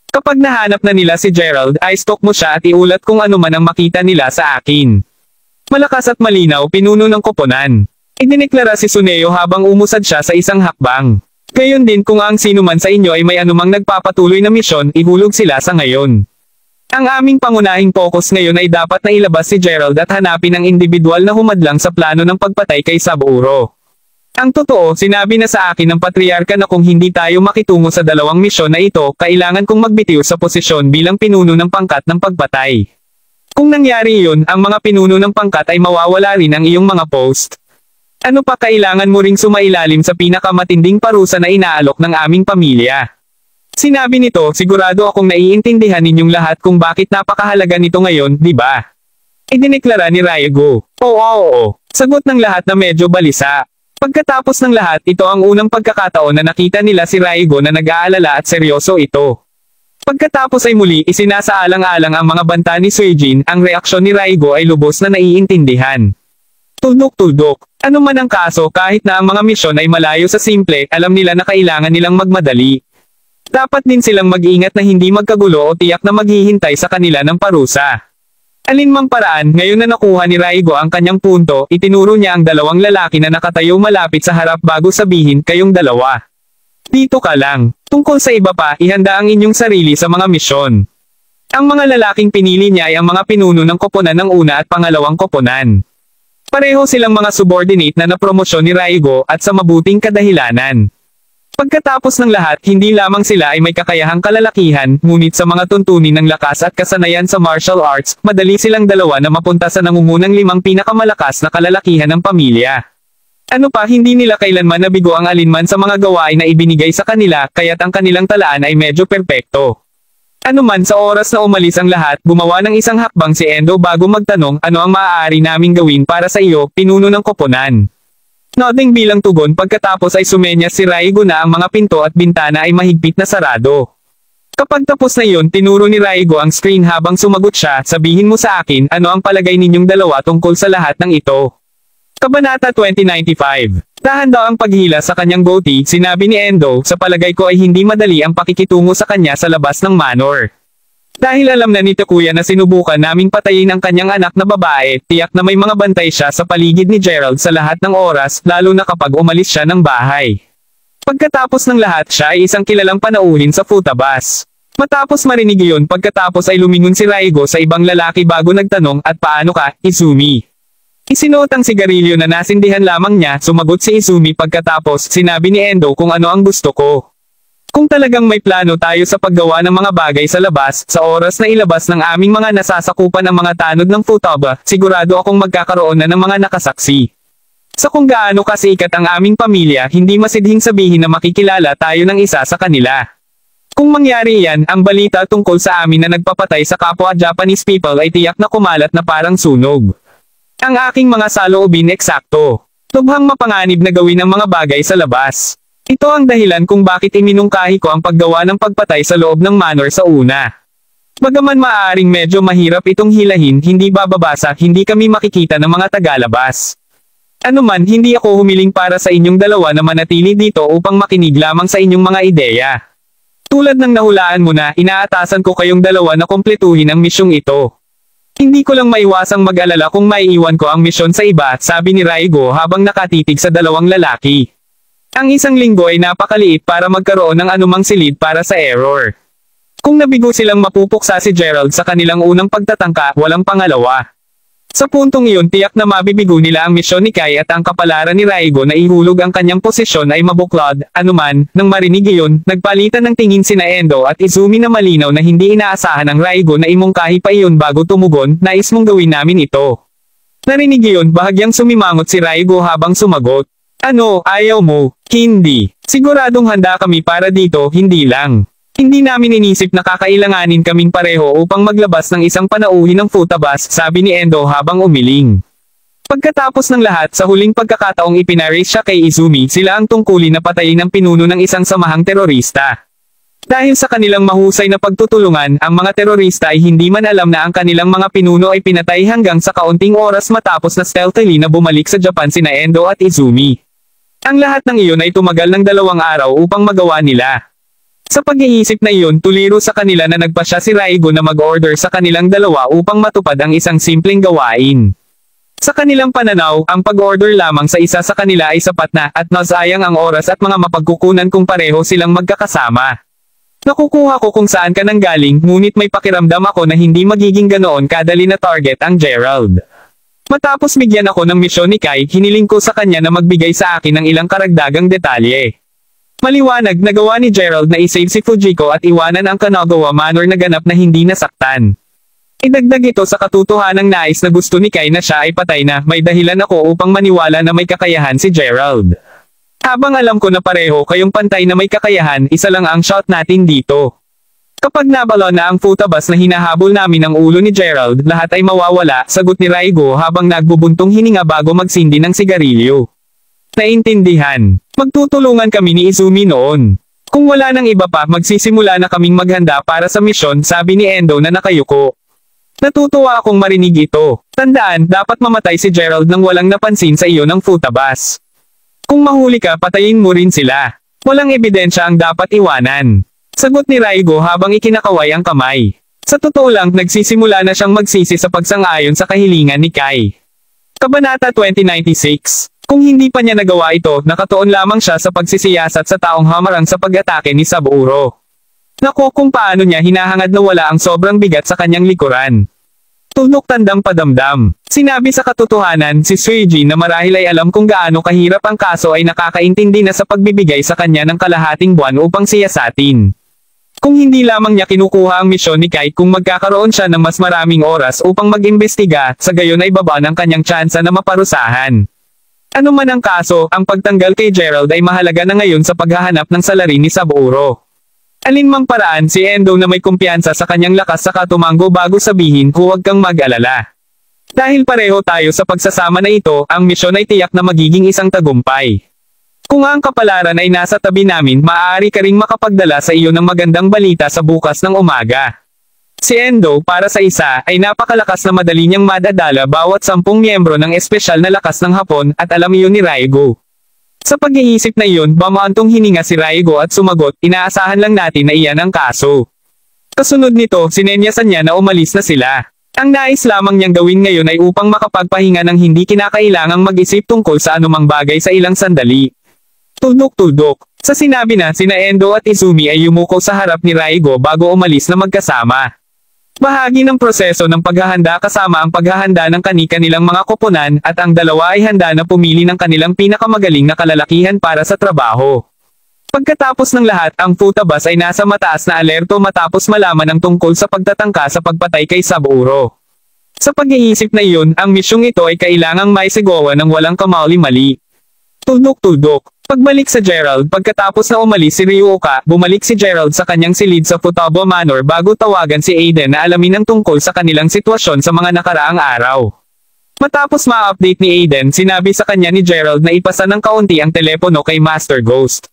Kapag nahanap na nila si Gerald, ay stalk mo siya at iulat kung ano man ang makita nila sa akin. Malakas at malinaw, pinuno ng koponan. Idineklara si Suneo habang umusad siya sa isang hakbang. Gayon din kung ang sino man sa inyo ay may anumang nagpapatuloy na misyon, ihulog sila sa ngayon. Ang aming pangunahing focus ngayon ay dapat na ilabas si Gerald at hanapin ang individual na humadlang sa plano ng pagpatay kay Saburo. Ang totoo, sinabi na sa akin ng patriarka na kung hindi tayo makitungo sa 2 misyon na ito, kailangan kong magbitiw sa posisyon bilang pinuno ng pangkat ng pagpatay. Kung nangyari iyon, ang mga pinuno ng pangkat ay mawawala rin ang iyong mga post. Ano pa kailangan mo ring sumailalim sa pinakamatinding parusa na inaalok ng aming pamilya? Sinabi nito, sigurado akong naiintindihan ninyong lahat kung bakit napakahalaga nito ngayon, di ba? Idineklara ni Raigo. Oo. Sagot ng lahat na medyo balisa. Pagkatapos ng lahat, ito ang unang pagkakataon na nakita nila si Raigo na nag-aalala at seryoso ito. Pagkatapos ay muli, isinasaalang-alang ang mga banta ni Suijin, ang reaksyon ni Raigo ay lubos na naiintindihan. Tuldok-tuldok. Ano man ang kaso, kahit na ang mga misyon ay malayo sa simple, alam nila na kailangan nilang magmadali. Dapat din silang mag-ingat na hindi magkagulo o tiyak na maghihintay sa kanila ng parusa. Alinmang paraan, ngayon na nakuha ni Raigo ang kanyang punto, itinuro niya ang 2 lalaki na nakatayo malapit sa harap bago sabihin, kayong 2. Dito ka lang. Tungkol sa iba pa, ihanda ang inyong sarili sa mga misyon. Ang mga lalaking pinili niya ay ang mga pinuno ng koponan ng una at pangalawang koponan. Pareho silang mga subordinate na napromosyon ni Raigo at sa mabuting kadahilanan. Pagkatapos ng lahat, hindi lamang sila ay may kakayahang kalalakihan, ngunit sa mga tuntunin ng lakas at kasanayan sa martial arts, madali silang dalawa na mapunta sa nangungunang 5 pinakamalakas na kalalakihan ng pamilya. Ano pa, hindi nila kailanman nabigo ang alinman sa mga gawain na ibinigay sa kanila, kaya't ang kanilang talaan ay medyo perpekto. Ano man, sa oras na umalis ang lahat, gumawa ng isang hakbang si Endo bago magtanong, ano ang maaari naming gawin para sa iyo, pinuno ng koponan. Nodding bilang tugon, pagkatapos ay sumenyas si Raigo na ang mga pinto at bintana ay mahigpit na sarado. Kapag tapos na iyon, tinuro ni Raigo ang screen habang sumagot siya, sabihin mo sa akin, ano ang palagay ninyong dalawa tungkol sa lahat ng ito. Kabanata 2095. Dahan daw ang paghila sa kanyang goatee, sinabi ni Endo, sa palagay ko ay hindi madali ang pakikitungo sa kanya sa labas ng manor. Dahil alam na ni Takuya na sinubukan naming patayin ang kanyang anak na babae, tiyak na may mga bantay siya sa paligid ni Gerald sa lahat ng oras, lalo na kapag umalis siya ng bahay. Pagkatapos ng lahat, siya ay isang kilalang panauhin sa Futabas. Matapos marinig iyon, pagkatapos ay lumingon si Raigo sa ibang lalaki bago nagtanong, at paano ka, Izumi? Isinuot ang sigarilyo na nasindihan lamang niya, sumagot si Izumi pagkatapos, sinabi ni Endo kung ano ang gusto ko. Kung talagang may plano tayo sa paggawa ng mga bagay sa labas, sa oras na ilabas ng aming mga nasasakupan ang mga tanod ng Futaba, sigurado akong magkakaroon na ng mga nakasaksi. Sa kung gaano kasikat ang aming pamilya, hindi masidhing sabihin na makikilala tayo ng isa sa kanila. Kung mangyari yan, ang balita tungkol sa amin na nagpapatay sa kapwa Japanese people ay tiyak na kumalat na parang sunog. Ang aking mga saloobin eksakto. Lubhang mapanganib na gawin ang mga bagay sa labas. Ito ang dahilan kung bakit iminungkahi ko ang paggawa ng pagpatay sa loob ng manor sa una. Bagaman maaaring medyo mahirap itong hilahin, hindi bababasa, hindi kami makikita ng mga tagalabas. Ano man, hindi ako humiling para sa inyong dalawa na manatili dito upang makinig lamang sa inyong mga ideya. Tulad ng nahulaan mo na, inaatasan ko kayong dalawa na kumpletuhin ang misyong ito. Hindi ko lang maiwasang mag-alala kung maiiwan ko ang misyon sa iba, sabi ni Raigo habang nakatitig sa dalawang lalaki. Ang isang linggo ay napakaliit para magkaroon ng anumang silid para sa error. Kung nabigo silang mapupuksa si Gerald sa kanilang unang pagtatangka, walang pangalawa. Sa puntong iyon, tiyak na mabibigo nila ang misyon ni Kai at ang kapalaran ni Raigo na ihulog ang kanyang posisyon ay mabuklod. Anuman, nang marinig iyon, nagpalitan ng tingin sina Endo at Izumi na malinaw na hindi inaasahan ng Raigo na imungkahi pa iyon bago tumugon, nais mong gawin namin ito. Narinig iyon, bahagyang sumimangot si Raigo habang sumagot. Ano, ayaw mo? Hindi. Siguradong handa kami para dito, hindi lang. Hindi namin inisip na kakailanganin kaming pareho upang maglabas ng isang panauhin ng Futabas, sabi ni Endo habang umiling. Pagkatapos ng lahat, sa huling pagkakataong ipinaris siya kay Izumi, sila ang tungkulin na patayin ng pinuno ng isang samahang terorista. Dahil sa kanilang mahusay na pagtutulungan, ang mga terorista ay hindi man alam na ang kanilang mga pinuno ay pinatay hanggang sa kaunting oras matapos na stealthily na bumalik sa Japan sina Endo at Izumi. Ang lahat ng iyon ay tumagal ng 2 araw upang magawa nila. Sa pag-iisip na iyon, tuliro sa kanila na nagpasya si Raigo na mag-order sa kanilang dalawa upang matupad ang isang simpleng gawain. Sa kanilang pananaw, ang pag-order lamang sa isa sa kanila ay sapat na, at nasayang ang oras at mga mapagkukunan kung pareho silang magkakasama. Nakukuha ko kung saan ka nanggaling, ngunit may pakiramdam ako na hindi magiging ganoon kadali na target ang Gerald. Matapos bigyan ako ng misyon ni Kai, hiniling ko sa kanya na magbigay sa akin ng ilang karagdagang detalye. Maliwanag, nagawa ni Gerald na isave si Fujiko at iwanan ang Kanagawa Manor na ganap na hindi nasaktan. Idagdag ito sa katotohanang nais na gusto ni Kai na siya ay patay na, may dahilan ako upang maniwala na may kakayahan si Gerald. Habang alam ko na pareho kayong pantay na may kakayahan, isa lang ang shot natin dito. Kapag nabalo na ang Futabas na hinahabol namin ang ulo ni Gerald, lahat ay mawawala, sagot ni Raigo habang nagbubuntong hininga bago magsindi ng sigarilyo. Naintindihan. Magtutulungan kami ni Izumi noon. Kung wala nang iba pa, magsisimula na kaming maghanda para sa misyon, sabi ni Endo na nakayuko. Natutuwa akong marinig ito. Tandaan, dapat mamatay si Gerald nang walang napansin sa iyo ng Futabas. Kung mahuli ka, patayin mo rin sila. Walang ebidensya ang dapat iwanan. Sagot ni Raigo habang ikinakaway ang kamay. Sa totoo lang, nagsisimula na siyang magsisi sa pagsang-ayon sa kahilingan ni Kai. Kabanata 2096. Kung hindi pa niya nagawa ito, nakatuon lamang siya sa pagsisiyasat sa taong hamarang sa pag-atake ni Saburo. Nako kung paano niya hinahangad na wala ang sobrang bigat sa kanyang likuran. Tunok tandang padamdam. Sinabi sa katotohanan si Suiji na marahil ay alam kung gaano kahirap ang kaso ay nakakaintindi na sa pagbibigay sa kanya ng kalahating buwan upang siyasatin. Kung hindi lamang niya kinukuha ang misyon ni Kai kung magkakaroon siya ng mas maraming oras upang mag-imbestiga, sa gayon ay baba ng kanyang tsansa na maparusahan. Ano man ang kaso, ang pagtanggal kay Gerald ay mahalaga na ngayon sa paghahanap ng salarin ni Saburo. Alinmang paraan si Endo na may kumpiyansa sa kanyang lakas saka tumango bago sabihin huwag kang mag-alala. Dahil pareho tayo sa pagsasama na ito, ang misyon ay tiyak na magiging isang tagumpay. Kung ang kapalaran ay nasa tabi namin, maaari ka ring makapagdala sa iyo ng magandang balita sa bukas ng umaga. Si Endo, para sa isa, ay napakalakas na madali niyang madadala bawat 10 miyembro ng espesyal na lakas ng Hapon, at alam iyon ni Raigo. Sa pag-iisip na iyon, bamaantong hininga si Raigo at sumagot, inaasahan lang natin na iyan ang kaso. Kasunod nito, sinenyasan niya na umalis na sila. Ang nais lamang niyang gawin ngayon ay upang makapagpahinga ng hindi kinakailangang mag-isip tungkol sa anumang bagay sa ilang sandali. Tuldok-tuldok. Sa sinabi na, sina Endo at Izumi ay yumuko sa harap ni Raigo bago umalis na magkasama. Bahagi ng proseso ng paghahanda kasama ang paghahanda ng kani-kanilang mga koponan, at ang dalawa ay handa na pumili ng kanilang pinakamagaling na kalalakihan para sa trabaho. Pagkatapos ng lahat, ang Futabas ay nasa mataas na alerto matapos malaman ang tungkol sa pagtatangka sa pagpatay kay Saburo. Sa pag-iisip na iyon, ang misyong ito ay kailangang maisigawa ng walang kamali-mali. Tuldok-tuldok. Pagbalik sa Gerald, pagkatapos na umalis si Ryuoka, bumalik si Gerald sa kanyang silid sa Futaba Manor bago tawagan si Aiden na alamin ang tungkol sa kanilang sitwasyon sa mga nakaraang araw. Matapos ma-update ni Aiden, sinabi sa kanya ni Gerald na ipasa ng kaunti ang telepono kay Master Ghost.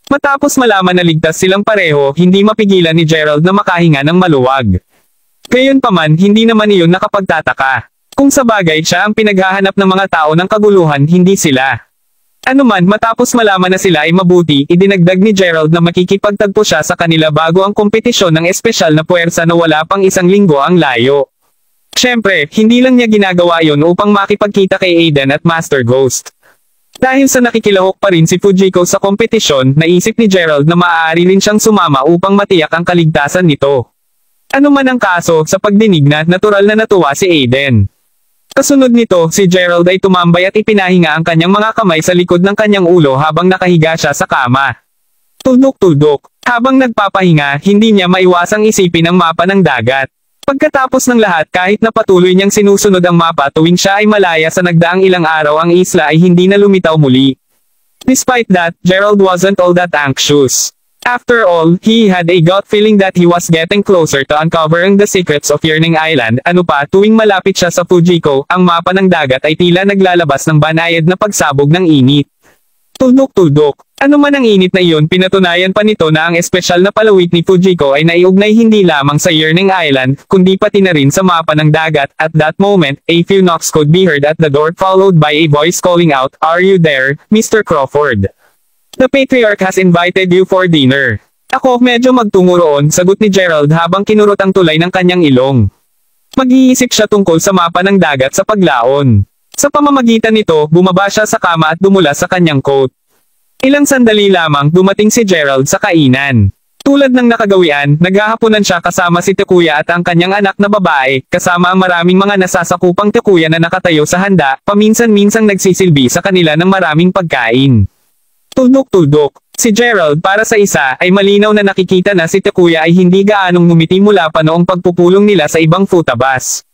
Matapos malaman na ligtas silang pareho, hindi mapigilan ni Gerald na makahinga ng maluwag. Gayunpaman, hindi naman iyon nakapagtataka. Kung sa bagay siya ang pinaghahanap ng mga tao ng kaguluhan, hindi sila. Anuman, matapos malaman na sila ay mabuti, idinagdag ni Gerald na makikipagtagpo siya sa kanila bago ang kompetisyon ng espesyal na puwersa na wala pang 1 linggo ang layo. Siyempre, hindi lang niya ginagawa yon upang makipagkita kay Aiden at Master Ghost. Dahil sa nakikilahok pa rin si Fujiko sa kompetisyon, naisip ni Gerald na maaari rin siyang sumama upang matiyak ang kaligtasan nito. Ano man ang kaso, sa pagdinig na, natural na natuwa si Aiden. Kasunod nito, si Gerald ay tumambay at ipinahinga ang kanyang mga kamay sa likod ng kanyang ulo habang nakahiga siya sa kama. Tuldok-tuldok. Habang nagpapahinga, hindi niya maiwasang isipin ang mapa ng dagat. Pagkatapos ng lahat, kahit na patuloy niyang sinusunod ang mapa tuwing siya ay malaya sa nagdaang ilang araw, ang isla ay hindi na lumitaw muli. Despite that, Gerald wasn't all that anxious. After all, he had a gut feeling that he was getting closer to uncovering the secrets of Yearning Island. Ano pa, tuwing malapit siya sa Fujiko, ang mapa ng dagat ay tila naglalabas ng banayad na pagsabog ng init. Tuldok-tuldok. Ano man ang init na iyon, pinatunayan pa nito na ang espesyal na palawik ni Fujiko ay naiugnay hindi lamang sa Yearning Island, kundi pati na rin sa mapa ng dagat. At that moment, a few knocks could be heard at the door, followed by a voice calling out, "Are you there, Mr. Crawford? The Patriarch has invited you for dinner." Ako, medyo magtungo roon, sagot ni Gerald habang kinurot ang tulay ng kanyang ilong. Mag-iisip siya tungkol sa mapa ng dagat sa paglaon. Sa pamamagitan nito, bumaba siya sa kama at dumula sa kanyang coat. Ilang sandali lamang, dumating si Gerald sa kainan. Tulad ng nakagawian, naghahaponan siya kasama si Takuya at ang kanyang anak na babae, kasama ang maraming mga nasasakupang Takuya na nakatayo sa handa, paminsan-minsang nagsisilbi sa kanila ng maraming pagkain. Tuldok-tuldok. Si Gerald, para sa isa, ay malinaw na nakikita na si Takuya ay hindi gaanong ngumiti mula pa noong pagpupulong nila sa ibang Futabas.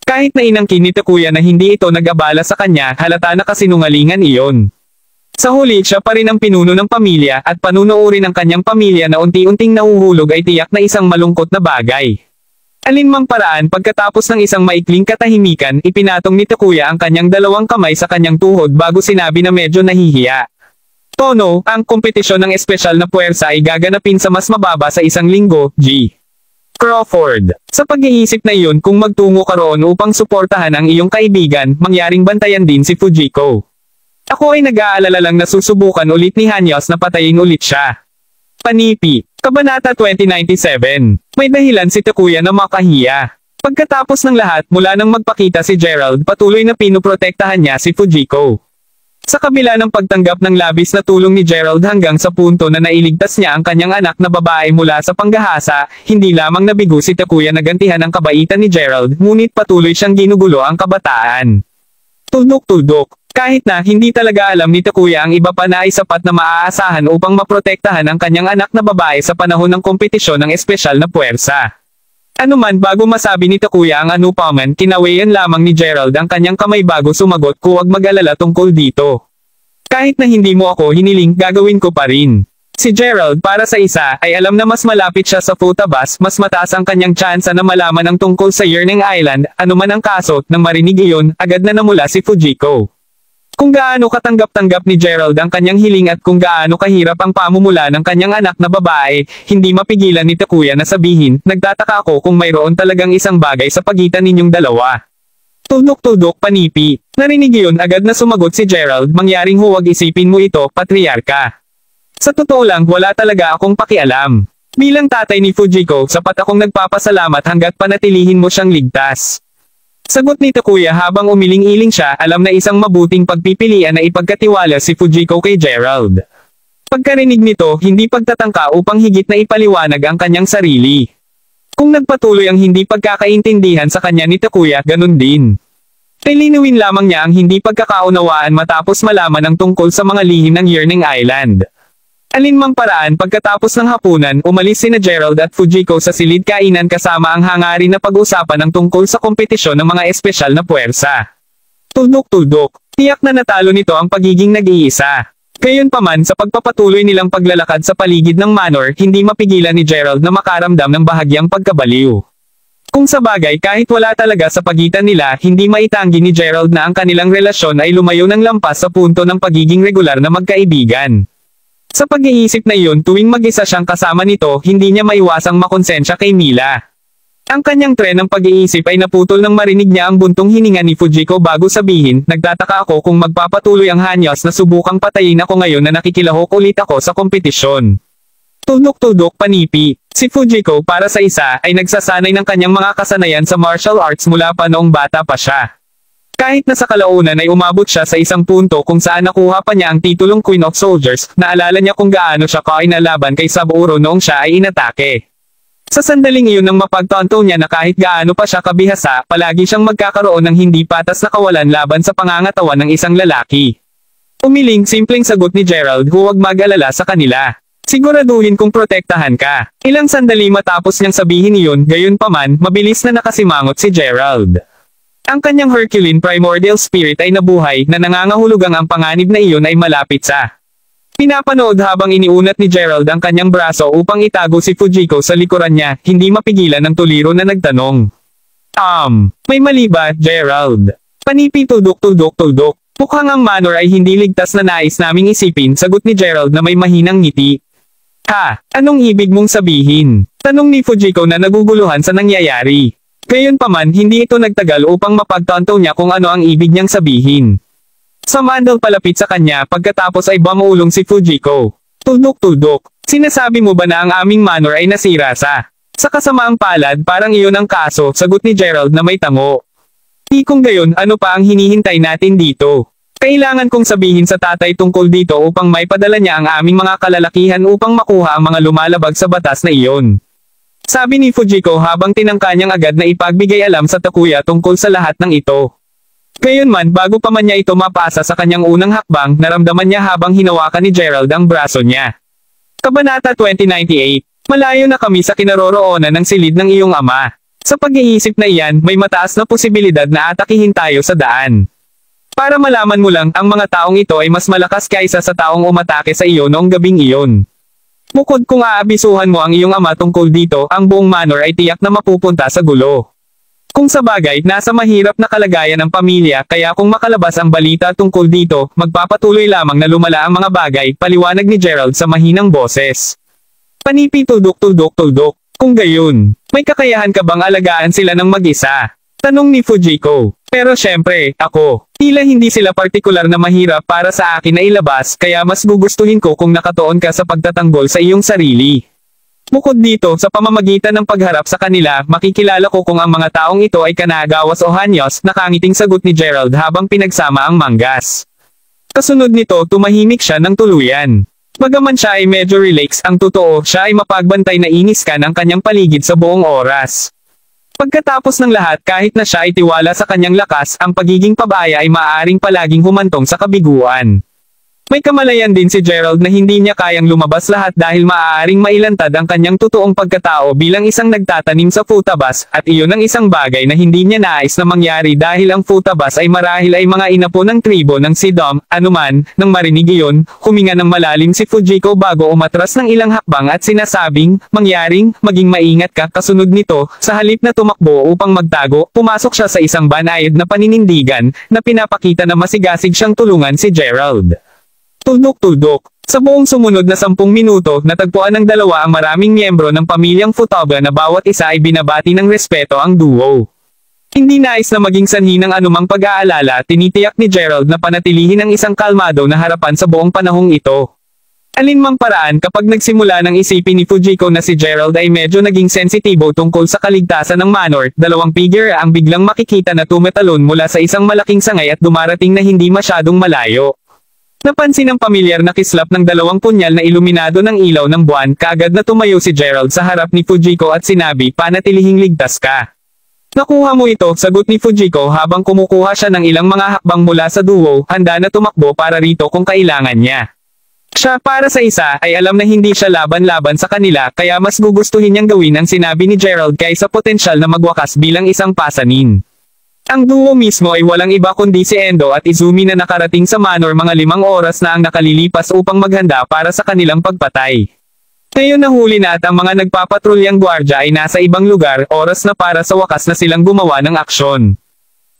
Kahit na inangkin ni Takuya na hindi ito nag-abala sa kanya, halata na kasinungalingan iyon. Sa huli, siya pa rin ang pinuno ng pamilya, at panunuorin ng kanyang pamilya na unti-unting nahuhulog ay tiyak na isang malungkot na bagay. Alinmang paraan, pagkatapos ng isang maikling katahimikan, ipinatong ni Takuya ang kanyang 2 kamay sa kanyang tuhod bago sinabi na medyo nahihiya. Tono, ang kompetisyon ng espesyal na puwersa ay gaganapin sa mas mababa sa 1 linggo, G. Crawford. Sa pag-iisip na iyon, kung magtungo ka roon upang suportahan ang iyong kaibigan, mangyaring bantayan din si Fujiko. Ako ay nag-aalala lang na susubukan ulit ni Hanyos na patayin ulit siya. Panipi. Kabanata 2097. May dahilan si Takuya na makahiya. Pagkatapos ng lahat, mula nang magpakita si Gerald, patuloy na pinuprotektahan niya si Fujiko. Sa kabila ng pagtanggap ng labis na tulong ni Gerald hanggang sa punto na nailigtas niya ang kanyang anak na babae mula sa panggahasa, hindi lamang nabigo si Takuya na gantihan ang kabaitan ni Gerald, ngunit patuloy siyang ginugulo ang kabataan. Tuldok-tuldok. Kahit na hindi talaga alam ni Takuya ang iba pa na ay sapat na maaasahan upang maprotektahan ang kanyang anak na babae sa panahon ng kompetisyon ng espesyal na puwersa. Anuman bago masabi ni Takuya ang anupaman, kinawayan lamang ni Gerald ang kanyang kamay bago sumagot, huwag mag-alala tungkol dito. Kahit na hindi mo ako hiniling, gagawin ko pa rin. Si Gerald para sa isa ay alam na mas malapit siya sa Futabas, mas mataas ang kanyang tsansa na malaman ang tungkol sa Yearning Island, anuman ang kaso, nang marinig iyon, agad na namula si Fujiko. Kung gaano katanggap-tanggap ni Gerald ang kanyang hiling at kung gaano kahirap ang pamumula ng kanyang anak na babae, hindi mapigilan ni Takuya na sabihin, nagtataka ako kung mayroon talagang isang bagay sa pagitan ninyong dalawa. Tuldok-tuldok panipi. Narinig iyon agad na sumagot si Gerald, mangyaring huwag isipin mo ito, patriarka. Sa totoo lang wala talaga akong pakialam. Bilang tatay ni Fujiko, sapat akong nagpapasalamat hanggat panatilihin mo siyang ligtas. Sagot ni Takuya habang umiling-iling siya, alam na isang mabuting pagpipilian na ipagkatiwala si Fujiko kay Gerald. Pagkarinig nito, hindi pagtatangka upang higit na ipaliwanag ang kanyang sarili. Kung nagpatuloy ang hindi pagkakaintindihan sa kanya ni Takuya, ganun din. Lilinawin lamang niya ang hindi pagkakaunawaan matapos malaman ang tungkol sa mga lihim ng Yearning Island. Alinmang paraan pagkatapos ng hapunan, umalis sina Gerald at Fujiko sa silid kainan kasama ang hangarin na pag-usapan ang tungkol sa kompetisyon ng mga espesyal na puwersa. Tuldok-tuldok, tiyak na natalo nito ang pagiging nag-iisa. Gayunpaman sa pagpapatuloy nilang paglalakad sa paligid ng manor, hindi mapigilan ni Gerald na makaramdam ng bahagyang pagkabaliw. Kung sa bagay kahit wala talaga sa pagitan nila, hindi maitanggi ni Gerald na ang kanilang relasyon ay lumayo ng lampas sa punto ng pagiging regular na magkaibigan. Sa pag-iisip na iyon tuwing mag-isa siyang kasama nito, hindi niya maiwasang makonsensya kay Mila. Ang kanyang tren ng pag-iisip ay naputol nang marinig niya ang buntong hininga ni Fujiko bago sabihin, nagtataka ako kung magpapatuloy ang hanyas na subukang patayin ako ngayon na nakikilahok ulit ako sa kompetisyon. Tuldok-tuldok panipi. Si Fujiko para sa isa ay nagsasanay ng kanyang mga kasanayan sa martial arts mula pa noong bata pa siya. Kahit na sa kalaunan ay umabot siya sa isang punto kung saan nakuha pa niya ang titulong Queen of Soldiers, naalala niya kung gaano siya kainalaban kay Saburo noong siya ay inatake. Sa sandaling iyon nang mapagtanto niya na kahit gaano pa siya kabihasa, palagi siyang magkakaroon ng hindi patas na kawalan laban sa pangangatawan ng isang lalaki. Umiling simpleng sagot ni Gerald, huwag mag-alala sa kanila. Siguraduhin kung protektahan ka. Ilang sandali matapos niyang sabihin iyon, gayunpaman, mabilis na nakasimangot si Gerald. Ang kanyang Herculean primordial spirit ay nabuhay na nangangahulugang ang panganib na iyon ay malapit sa. Pinapanood habang iniunat ni Gerald ang kanyang braso upang itago si Fujiko sa likuran niya, hindi mapigilan ng tuliro na nagtanong. May mali ba, Gerald? Panipi tuldok-tuldok-tuldok. Mukhang ang manor ay hindi ligtas na nais naming isipin, sagot ni Gerald na may mahinang ngiti. Ha? Anong ibig mong sabihin? Tanong ni Fujiko na naguguluhan sa nangyayari. Gayunpaman hindi ito nagtagal upang mapagtanto niya kung ano ang ibig niyang sabihin. Sumandal palapit sa kanya pagkatapos ay bumulong si Fujiko. Tuldok-tuldok, sinasabi mo ba na ang aming manor ay nasira sa kasamaang palad? Parang iyon ang kaso, sagot ni Gerald na may tango. Di kung gayon, ano pa ang hinihintay natin dito? Kailangan kong sabihin sa tatay tungkol dito upang may padala niya ang aming mga kalalakihan upang makuha ang mga lumalabag sa batas na iyon. Sabi ni Fujiko habang tinangka niyang agad na ipagbigay alam sa Takuya tungkol sa lahat ng ito. Gayunman bago pa man niya ito mapasa sa kanyang unang hakbang, naramdaman niya habang hinawakan ni Gerald ang braso niya. Kabanata 2098. Malayo na kami sa kinaroroonan ng silid ng iyong ama. Sa pag-iisip na iyan, may mataas na posibilidad na atakihin tayo sa daan. Para malaman mo lang, ang mga taong ito ay mas malakas kaysa sa taong umatake sa iyo noong gabing iyon. Bukod kung aabisuhan mo ang iyong ama tungkol dito, ang buong manor ay tiyak na mapupunta sa gulo. Kung sa bagay, nasa mahirap na kalagayan ng pamilya, kaya kung makalabas ang balita tungkol dito, magpapatuloy lamang na lumala ang mga bagay, paliwanag ni Gerald sa mahinang boses. Panipi tuldok-tuldok-tuldok. Kung gayon, may kakayahan ka bang alagaan sila ng mag-isa? Tanong ni Fujiko. Pero syempre, ako. Tila hindi sila partikular na mahirap para sa akin na ilabas, kaya mas gugustuhin ko kung nakatuon ka sa pagtatanggol sa iyong sarili. Bukod dito, sa pamamagitan ng pagharap sa kanila, makikilala ko kung ang mga taong ito ay kanagawas o hanyos, nakangiting sagot ni Gerald habang pinagsama ang manggas. Kasunod nito tumahimik siya ng tuluyan. Bagaman siya ay medyo relax, ang totoo siya ay mapagbantay na inis ka ng kanyang paligid sa buong oras. Pagkatapos ng lahat, kahit na siya ay tiwala sa kanyang lakas, ang pagiging pabaya ay maaaring palaging humantong sa kabiguan. May kamalayan din si Gerald na hindi niya kayang lumabas lahat dahil maaaring mailantad ang kanyang totoong pagkatao bilang isang nagtatanim sa futabas, at iyon ang isang bagay na hindi niya nais na mangyari dahil ang futabas ay marahil ay mga inapo ng tribo ng si Dom. Anuman, nang marinig iyon, huminga ng malalim si Fujiko bago umatras ng ilang hakbang at sinasabing, mangyaring, maging maingat ka. Kasunod nito, sa halip na tumakbo upang magtago, pumasok siya sa isang banayad na paninindigan, na pinapakita na masigasig siyang tulungan si Gerald. Tuldok-tuldok. Sa buong sumunod na 10 minuto, natagpuan ng dalawa ang maraming miyembro ng pamilyang Futaba na bawat isa ay binabati ng respeto ang duo. Hindi nais na maging sanhi ng anumang pag-aalala, tinitiyak ni Gerald na panatilihin ang isang kalmado na harapan sa buong panahong ito. Alinmang paraan, kapag nagsimula ng isipin ni Fujiko na si Gerald ay medyo naging sensitibo tungkol sa kaligtasan ng Manor, dalawang figure ang biglang makikita na tumetalon mula sa isang malaking sangay at dumarating na hindi masyadong malayo. Napansin ang pamilyar na kislap ng dalawang punyal na iluminado ng ilaw ng buwan, kaagad na tumayo si Gerald sa harap ni Fujiko at sinabi, panatilihing ligtas ka. Nakuha mo ito, sagot ni Fujiko habang kumukuha siya ng ilang mga hakbang mula sa duo, handa na tumakbo para rito kung kailangan niya. Siya para sa isa ay alam na hindi siya laban-laban sa kanila, kaya mas gugustuhin niyang gawin ang sinabi ni Gerald kaysa potensyal na magwakas bilang isang pasanin. Ang duo mismo ay walang iba kundi si Endo at Izumi na nakarating sa Manor mga 5 oras na ang nakalilipas upang maghanda para sa kanilang pagpatay. Ngayon nahuli na at ang mga nagpapatrulyang gwardya ay nasa ibang lugar, oras na para sa wakas na silang gumawa ng aksyon.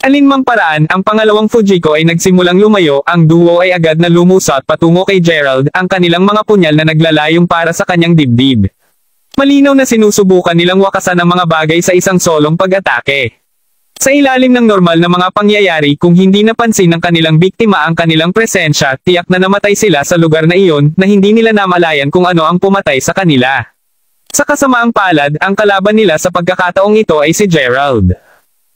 Alinmang paraan, ang pangalawang Fujiko ay nagsimulang lumayo, ang duo ay agad na lumusot patungo kay Gerald, ang kanilang mga punyal na naglalayong para sa kanyang dibdib. Malinaw na sinusubukan nilang wakasan ang mga bagay sa isang solong pag-atake. Sa ilalim ng normal na mga pangyayari, kung hindi napansin ng kanilang biktima ang kanilang presensya, tiyak na namatay sila sa lugar na iyon, na hindi nila namalayan kung ano ang pumatay sa kanila. Sa kasamaang palad, ang kalaban nila sa pagkakataong ito ay si Gerald.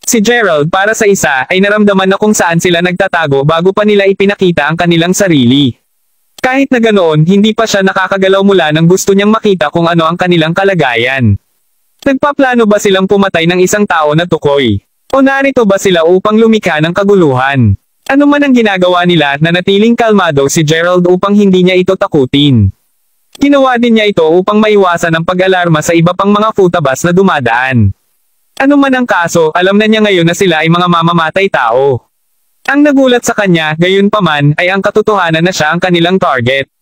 Si Gerald para sa isa ay naramdaman na kung saan sila nagtatago bago pa nila ipinakita ang kanilang sarili. Kahit na ganoon, hindi pa siya nakakagalaw mula nang gusto niyang makita kung ano ang kanilang kalagayan. Nagpaplano ba silang pumatay ng isang tao na tukoy? O narito ba sila upang lumikha ng kaguluhan? Ano man ang ginagawa nila, nanatiling kalmado si Gerald upang hindi niya ito takutin. Ginawa din niya ito upang maiwasan ang pag-alarma sa iba pang mga futabas na dumadaan. Ano man ang kaso, alam na niya ngayon na sila ay mga mamamatay tao. Ang nagulat sa kanya, gayunpaman, ay ang katotohanan na siya ang kanilang target.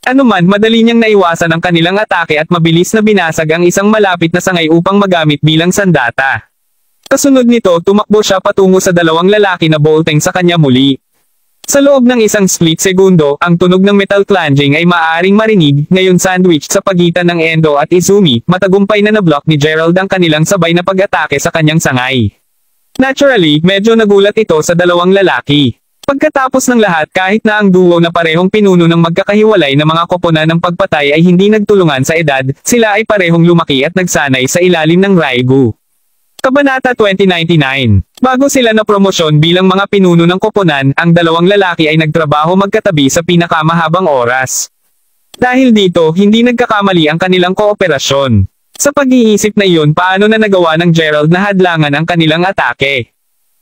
Ano man, madali niyang naiwasan ang kanilang atake at mabilis na binasag ang isang malapit na sangay upang magamit bilang sandata. Kasunod nito, tumakbo siya patungo sa dalawang lalaki na bolteng sa kanya muli. Sa loob ng isang split segundo, ang tunog ng metal clanging ay maaaring marinig, ngayon sandwiched sa pagitan ng Endo at Izumi, matagumpay na nablock ni Gerald ang kanilang sabay na pag-atake sa kanyang sangay. Naturally, medyo nagulat ito sa dalawang lalaki. Pagkatapos ng lahat, kahit na ang duo na parehong pinuno ng magkakahiwalay na mga koponan ng pagpatay ay hindi nagtulungan sa edad, sila ay parehong lumaki at nagsanay sa ilalim ng Raigu. Kabanata 2099. Bago sila na promosyon bilang mga pinuno ng koponan, ang dalawang lalaki ay nagtrabaho magkatabi sa pinakamahabang oras. Dahil dito, hindi nagkakamali ang kanilang kooperasyon. Sa pag-iisip na iyon, paano na nagawa ng Gerald na hadlangan ang kanilang atake?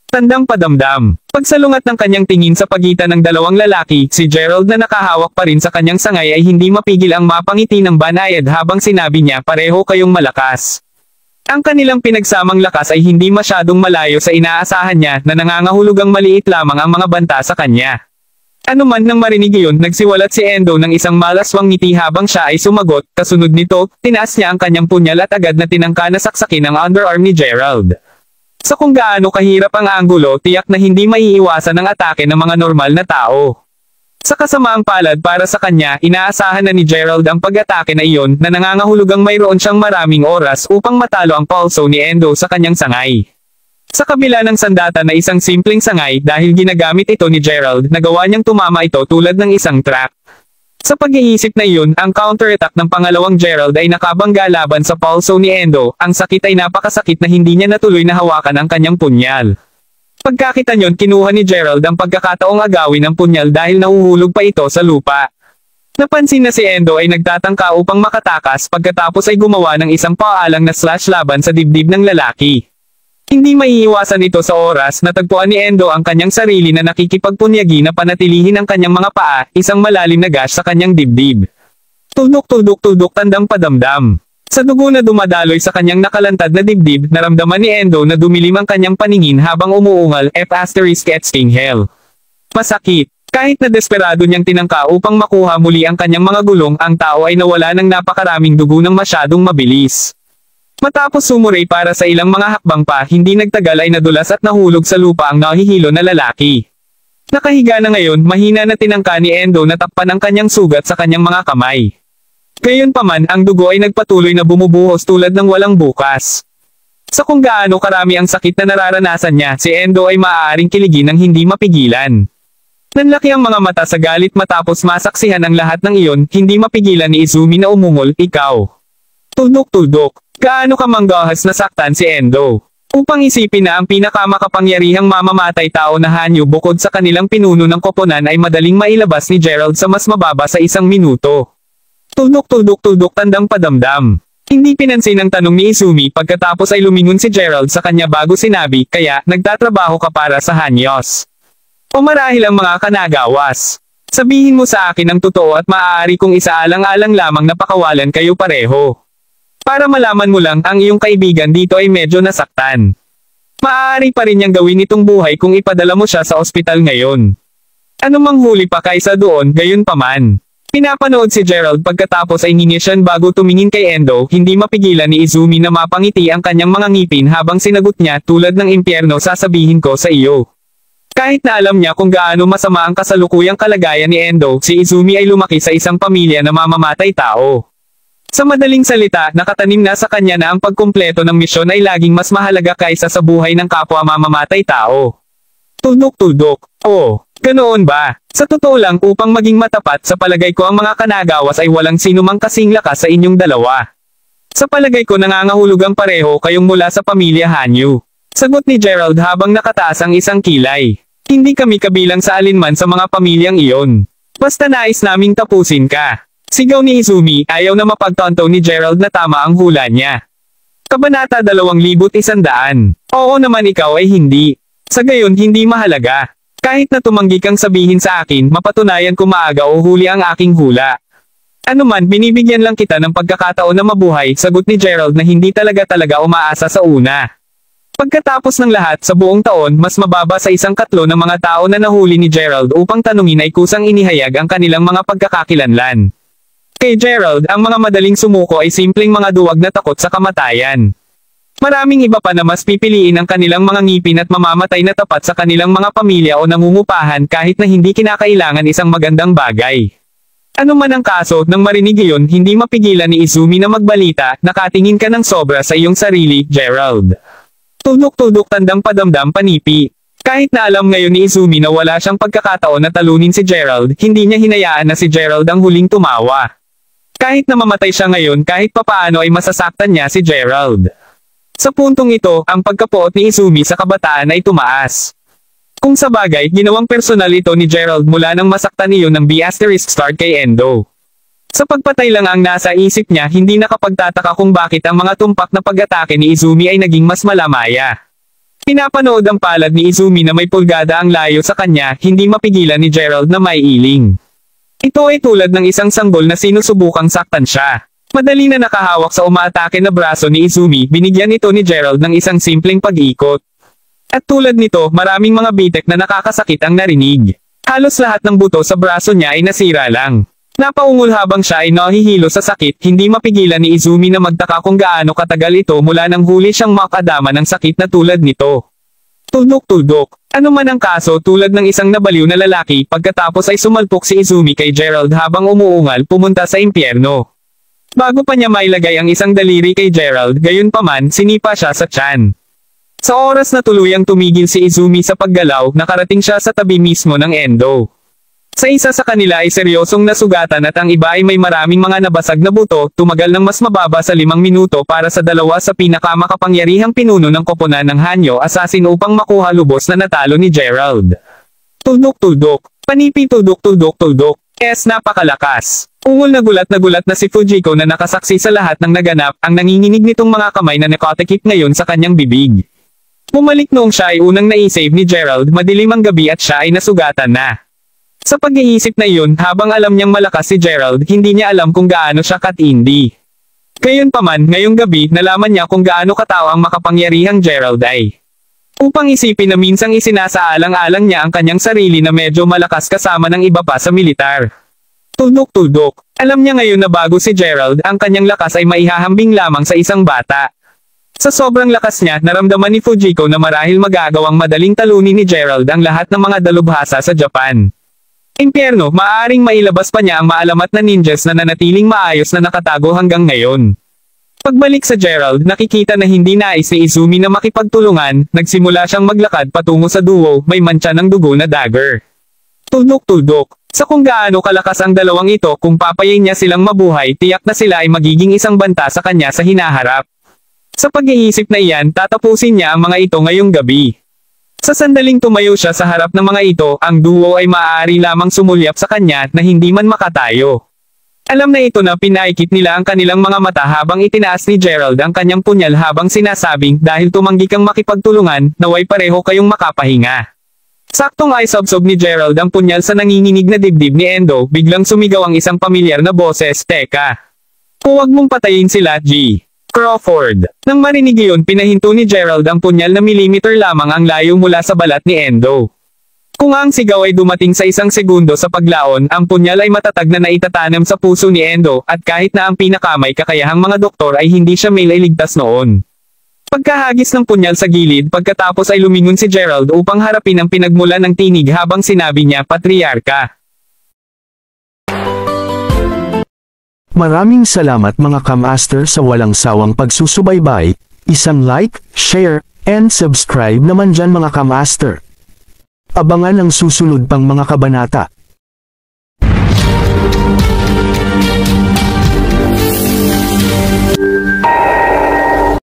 Tandang padamdam. Pagsalungat ng kanyang tingin sa pagitan ng dalawang lalaki, si Gerald na nakahawak pa rin sa kanyang sangay ay hindi mapigil ang mapangiti ng banayad habang sinabi niya, pareho kayong malakas. Ang kanilang pinagsamang lakas ay hindi masyadong malayo sa inaasahan niya na nangangahulugang maliit lamang ang mga banta sa kanya. Ano man nang marinig iyon, nagsiwalat si Endo ng isang malaswang ngiti habang siya ay sumagot, kasunod nito, tinaas niya ang kanyang punyal at agad na tinangka na saksakin ang underarm ni Gerald. Sa kung gaano kahirap ang anggulo, tiyak na hindi maiiwasan ang atake ng mga normal na tao. Sa kasamaang palad para sa kanya, inaasahan na ni Gerald ang pag-atake na iyon na nangangahulugang mayroon siyang maraming oras upang matalo ang pulso ni Endo sa kanyang sangay. Sa kabila ng sandata na isang simpleng sangay dahil ginagamit ito ni Gerald, nagawa niyang tumama ito tulad ng isang trap. Sa pag-iisip na iyon, ang counter-attack ng pangalawang Gerald ay nakabangga laban sa pulso ni Endo, ang sakit ay napakasakit na hindi niya natuloy na hawakan ang kanyang punyal. Pagkakita nyon kinuha ni Gerald ang pagkakataong agawin ng punyal dahil nahuhulog pa ito sa lupa. Napansin na si Endo ay nagtatangka upang makatakas pagkatapos ay gumawa ng isang paalang na slash laban sa dibdib ng lalaki. Hindi maiiwasan ito sa oras na tagpuan ni Endo ang kanyang sarili na nakikipagpunyagi na panatilihin ang kanyang mga paa, isang malalim na gash sa kanyang dibdib. Tuldok-tuldok-tuldok tandang padamdam. Sa dugo na dumadaloy sa kanyang nakalantad na dibdib, naramdaman ni Endo na dumilim ang kanyang paningin habang umuungal *King hell. Masakit. Kahit na desperado niyang tinangka upang makuha muli ang kanyang mga gulong, ang tao ay nawala ng napakaraming dugo ng masyadong mabilis. Matapos sumuray para sa ilang mga hakbang pa, hindi nagtagal ay nadulas at nahulog sa lupa ang nahihilo na lalaki. Nakahiga na ngayon, mahina na tinangka ni Endo na takpan ang kanyang sugat sa kanyang mga kamay. Gayunpaman, ang dugo ay nagpatuloy na bumubuhos tulad ng walang bukas. Sa kung gaano karami ang sakit na nararanasan niya, si Endo ay maaaring kiligin ng hindi mapigilan. Nanlaki ang mga mata sa galit matapos masaksihan ang lahat ng iyon, hindi mapigilan ni Izumi na umungol, ikaw. Tuldok-tuldok. Gaano ka manggahas na saktan si Endo? Upang isipin na ang pinakamakapangyarihang mamamatay tao na Hanyu bukod sa kanilang pinuno ng koponan ay madaling mailabas ni Gerald sa mas mababa sa 1 minuto. Tuldok-tuldok-tuldok tandang padamdam. Hindi pinansin ang tanong ni Izumi pagkatapos ay lumingon si Gerald sa kanya bago sinabi, kaya, nagtatrabaho ka para sa Hanyos. O marahil ang mga kanagawas. Sabihin mo sa akin ang totoo at maaari kong isaalang-alang lamang na pakawalan kayo pareho. Para malaman mo lang, ang iyong kaibigan dito ay medyo nasaktan. Maaari pa rin niyang gawin itong buhay kung ipadala mo siya sa ospital ngayon. Ano mang huli pa kaysa doon, gayon paman. Pinapanood si Gerald pagkatapos ay nginisyan bago tumingin kay Endo, hindi mapigilan ni Izumi na mapangiti ang kanyang mga ngipin habang sinagot niya, tulad ng impyerno sasabihin ko sa iyo. Kahit na alam niya kung gaano masama ang kasalukuyang kalagayan ni Endo, si Izumi ay lumaki sa isang pamilya na mamamatay tao. Sa madaling salita, nakatanim na sa kanya na ang pagkumpleto ng misyon ay laging mas mahalaga kaysa sa buhay ng kapwa mamamatay tao. Tuldok-tuldok. Oh, ganoon ba? Sa totoo lang, upang maging matapat, sa palagay ko ang mga kanagawas ay walang sinumang kasing lakas sa inyong dalawa. Sa palagay ko nangangahulugang pareho kayong mula sa pamilya Hanyu. Sagot ni Gerald habang nakataas ang isang kilay. Hindi kami kabilang sa alinman sa mga pamilyang iyon. Basta nais naming tapusin ka. Sigaw ni Izumi, ayaw na mapagtanto ni Gerald na tama ang hula niya. Kabanata 2100. Oo naman ikaw ay hindi. Sa gayon hindi mahalaga. Kahit na tumanggi kang sabihin sa akin, mapatunayan ko maaga o huli ang aking hula. Ano man, binibigyan lang kita ng pagkakataon na mabuhay, sagot ni Gerald na hindi talaga umaasa sa una. Pagkatapos ng lahat sa buong taon, mas mababa sa 1/3 ng mga tao na nahuli ni Gerald upang tanungin ay kusang inihayag ang kanilang mga pagkakakilanlan. Kay Gerald, ang mga madaling sumuko ay simpleng mga duwag na takot sa kamatayan. Maraming iba pa na mas pipiliin ang kanilang mga ngipin at mamamatay na tapat sa kanilang mga pamilya o nangungupahan kahit na hindi kinakailangan isang magandang bagay. Ano man ang kaso, nang marinig iyon, hindi mapigilan ni Izumi na magbalita, nakatingin ka ng sobra sa iyong sarili, Gerald. Tuldok-tuldok tandang padamdam panipi. Kahit na alam ngayon ni Izumi na wala siyang pagkakataon na talunin si Gerald, hindi niya hinayaan na si Gerald ang huling tumawa. Kahit na mamatay siya ngayon, kahit papaano ay masasaktan niya si Gerald. Sa puntong ito, ang pagkapuot ni Izumi sa kabataan ay tumaas. Kung sa bagay, ginawang personal ito ni Gerald mula nang masaktan iyon ng *start kay Endo. Sa pagpatay lang ang nasa isip niya, hindi nakapagtataka kung bakit ang mga tumpak na pag-atake ni Izumi ay naging mas malamaya. Pinapanood ang palad ni Izumi na may pulgada ang layo sa kanya, hindi mapigilan ni Gerald na may iling. Ito ay tulad ng isang sanggol na sinusubukang saktan siya. Madali na nakahawak sa umaatake na braso ni Izumi, binigyan ito ni Gerald ng isang simpleng pag-ikot. At tulad nito, maraming mga bitek na nakakasakit ang narinig. Halos lahat ng buto sa braso niya ay nasira lang. Napaungol habang siya ay nahihilo sa sakit, hindi mapigilan ni Izumi na magtaka kung gaano katagal ito mula nang huli siyang makadama ng sakit na tulad nito. Tuldok-tuldok. Ano man ang kaso, tulad ng isang nabaliw na lalaki, pagkatapos ay sumalpok si Izumi kay Gerald habang umuungal pumunta sa impyerno. Bago pa niya mailagay ang isang daliri kay Gerald, gayunpaman, sinipa siya sa tiyan. Sa oras na tuluyang tumigil si Izumi sa paggalaw, nakarating siya sa tabi mismo ng Endo. Sa isa sa kanila ay seryosong nasugatan at ang iba ay may maraming mga nabasag na buto, tumagal ng mas mababa sa 5 minuto para sa dalawa sa pinakamakapangyarihang pinuno ng koponan ng Hanyo Assassin upang makuha lubos na natalo ni Gerald. Tuldok-tuldok, panipi tuldok-tuldok-tuldok, napakalakas. Ungol na gulat na si Fujiko na nakasaksi sa lahat ng naganap, ang nanginginig nitong mga kamay na nakatikip ngayon sa kanyang bibig. Bumalik noong siya ay unang naisave ni Gerald, madilim ang gabi at siya ay nasugatan na. Sa pag-iisip na iyon, habang alam niyang malakas si Gerald, hindi niya alam kung gaano siya katindi. Gayunpaman, ngayong gabi, nalaman niya kung gaano katao ang makapangyarihang Gerald ay. Upang isipin na minsang isinasaalang-alang niya ang kanyang sarili na medyo malakas kasama ng iba pa sa militar. Tuldok-tuldok. Alam niya ngayon na bago si Gerald, ang kanyang lakas ay maihahambing lamang sa isang bata. Sa sobrang lakas niya, naramdaman ni Fujiko na marahil magagawang madaling talunin ni Gerald ang lahat ng mga dalubhasa sa Japan. Impyerno, maaaring mailabas pa niya ang maalamat na ninjas na nanatiling maayos na nakatago hanggang ngayon. Pagbalik sa Gerald, nakikita na hindi nais ni Izumi na makipagtulungan, nagsimula siyang maglakad patungo sa duo, may mantsa ng dugo na dagger. Tuldok-tuldok. Sa kung gaano kalakas ang dalawang ito, kung papayayin niya silang mabuhay, tiyak na sila ay magiging isang banta sa kanya sa hinaharap. Sa pag-iisip na iyan, tatapusin niya ang mga ito ngayong gabi. Sa sandaling tumayo siya sa harap ng mga ito, ang duo ay maaari lamang sumulyap sa kanya na hindi man makatayo. Alam na ito na pinaikit nila ang kanilang mga mata habang itinaas ni Gerald ang kanyang punyal habang sinasabing dahil tumanggi kang makipagtulungan, naway pareho kayong makapahinga. Saktong ay sobsob ni Gerald ang punyal sa nanginginig na dibdib ni Endo, biglang sumigaw ang isang pamilyar na boses, "Teka! Huwag mong patayin sila, G. Crawford." Nang marinig iyon, pinahinto ni Gerald ang punyal na milimeter lamang ang layo mula sa balat ni Endo. Kung ang sigaw ay dumating sa 1 segundo sa paglaon, ang punyal ay matatag na naitatanam sa puso ni Endo, at kahit na ang pinakamay kakayahang mga doktor ay hindi siya mailigtas noon. Pagkahagis ng punyal sa gilid, pagkatapos ay lumingon si Gerald upang harapin ang pinagmulan ng tinig habang sinabi niya, "Patriarka." Maraming salamat mga kamaster sa walang sawang pagsusubaybay, isang like, share, and subscribe naman dyan mga kamaster. Abangan ang susunod pang mga kabanata.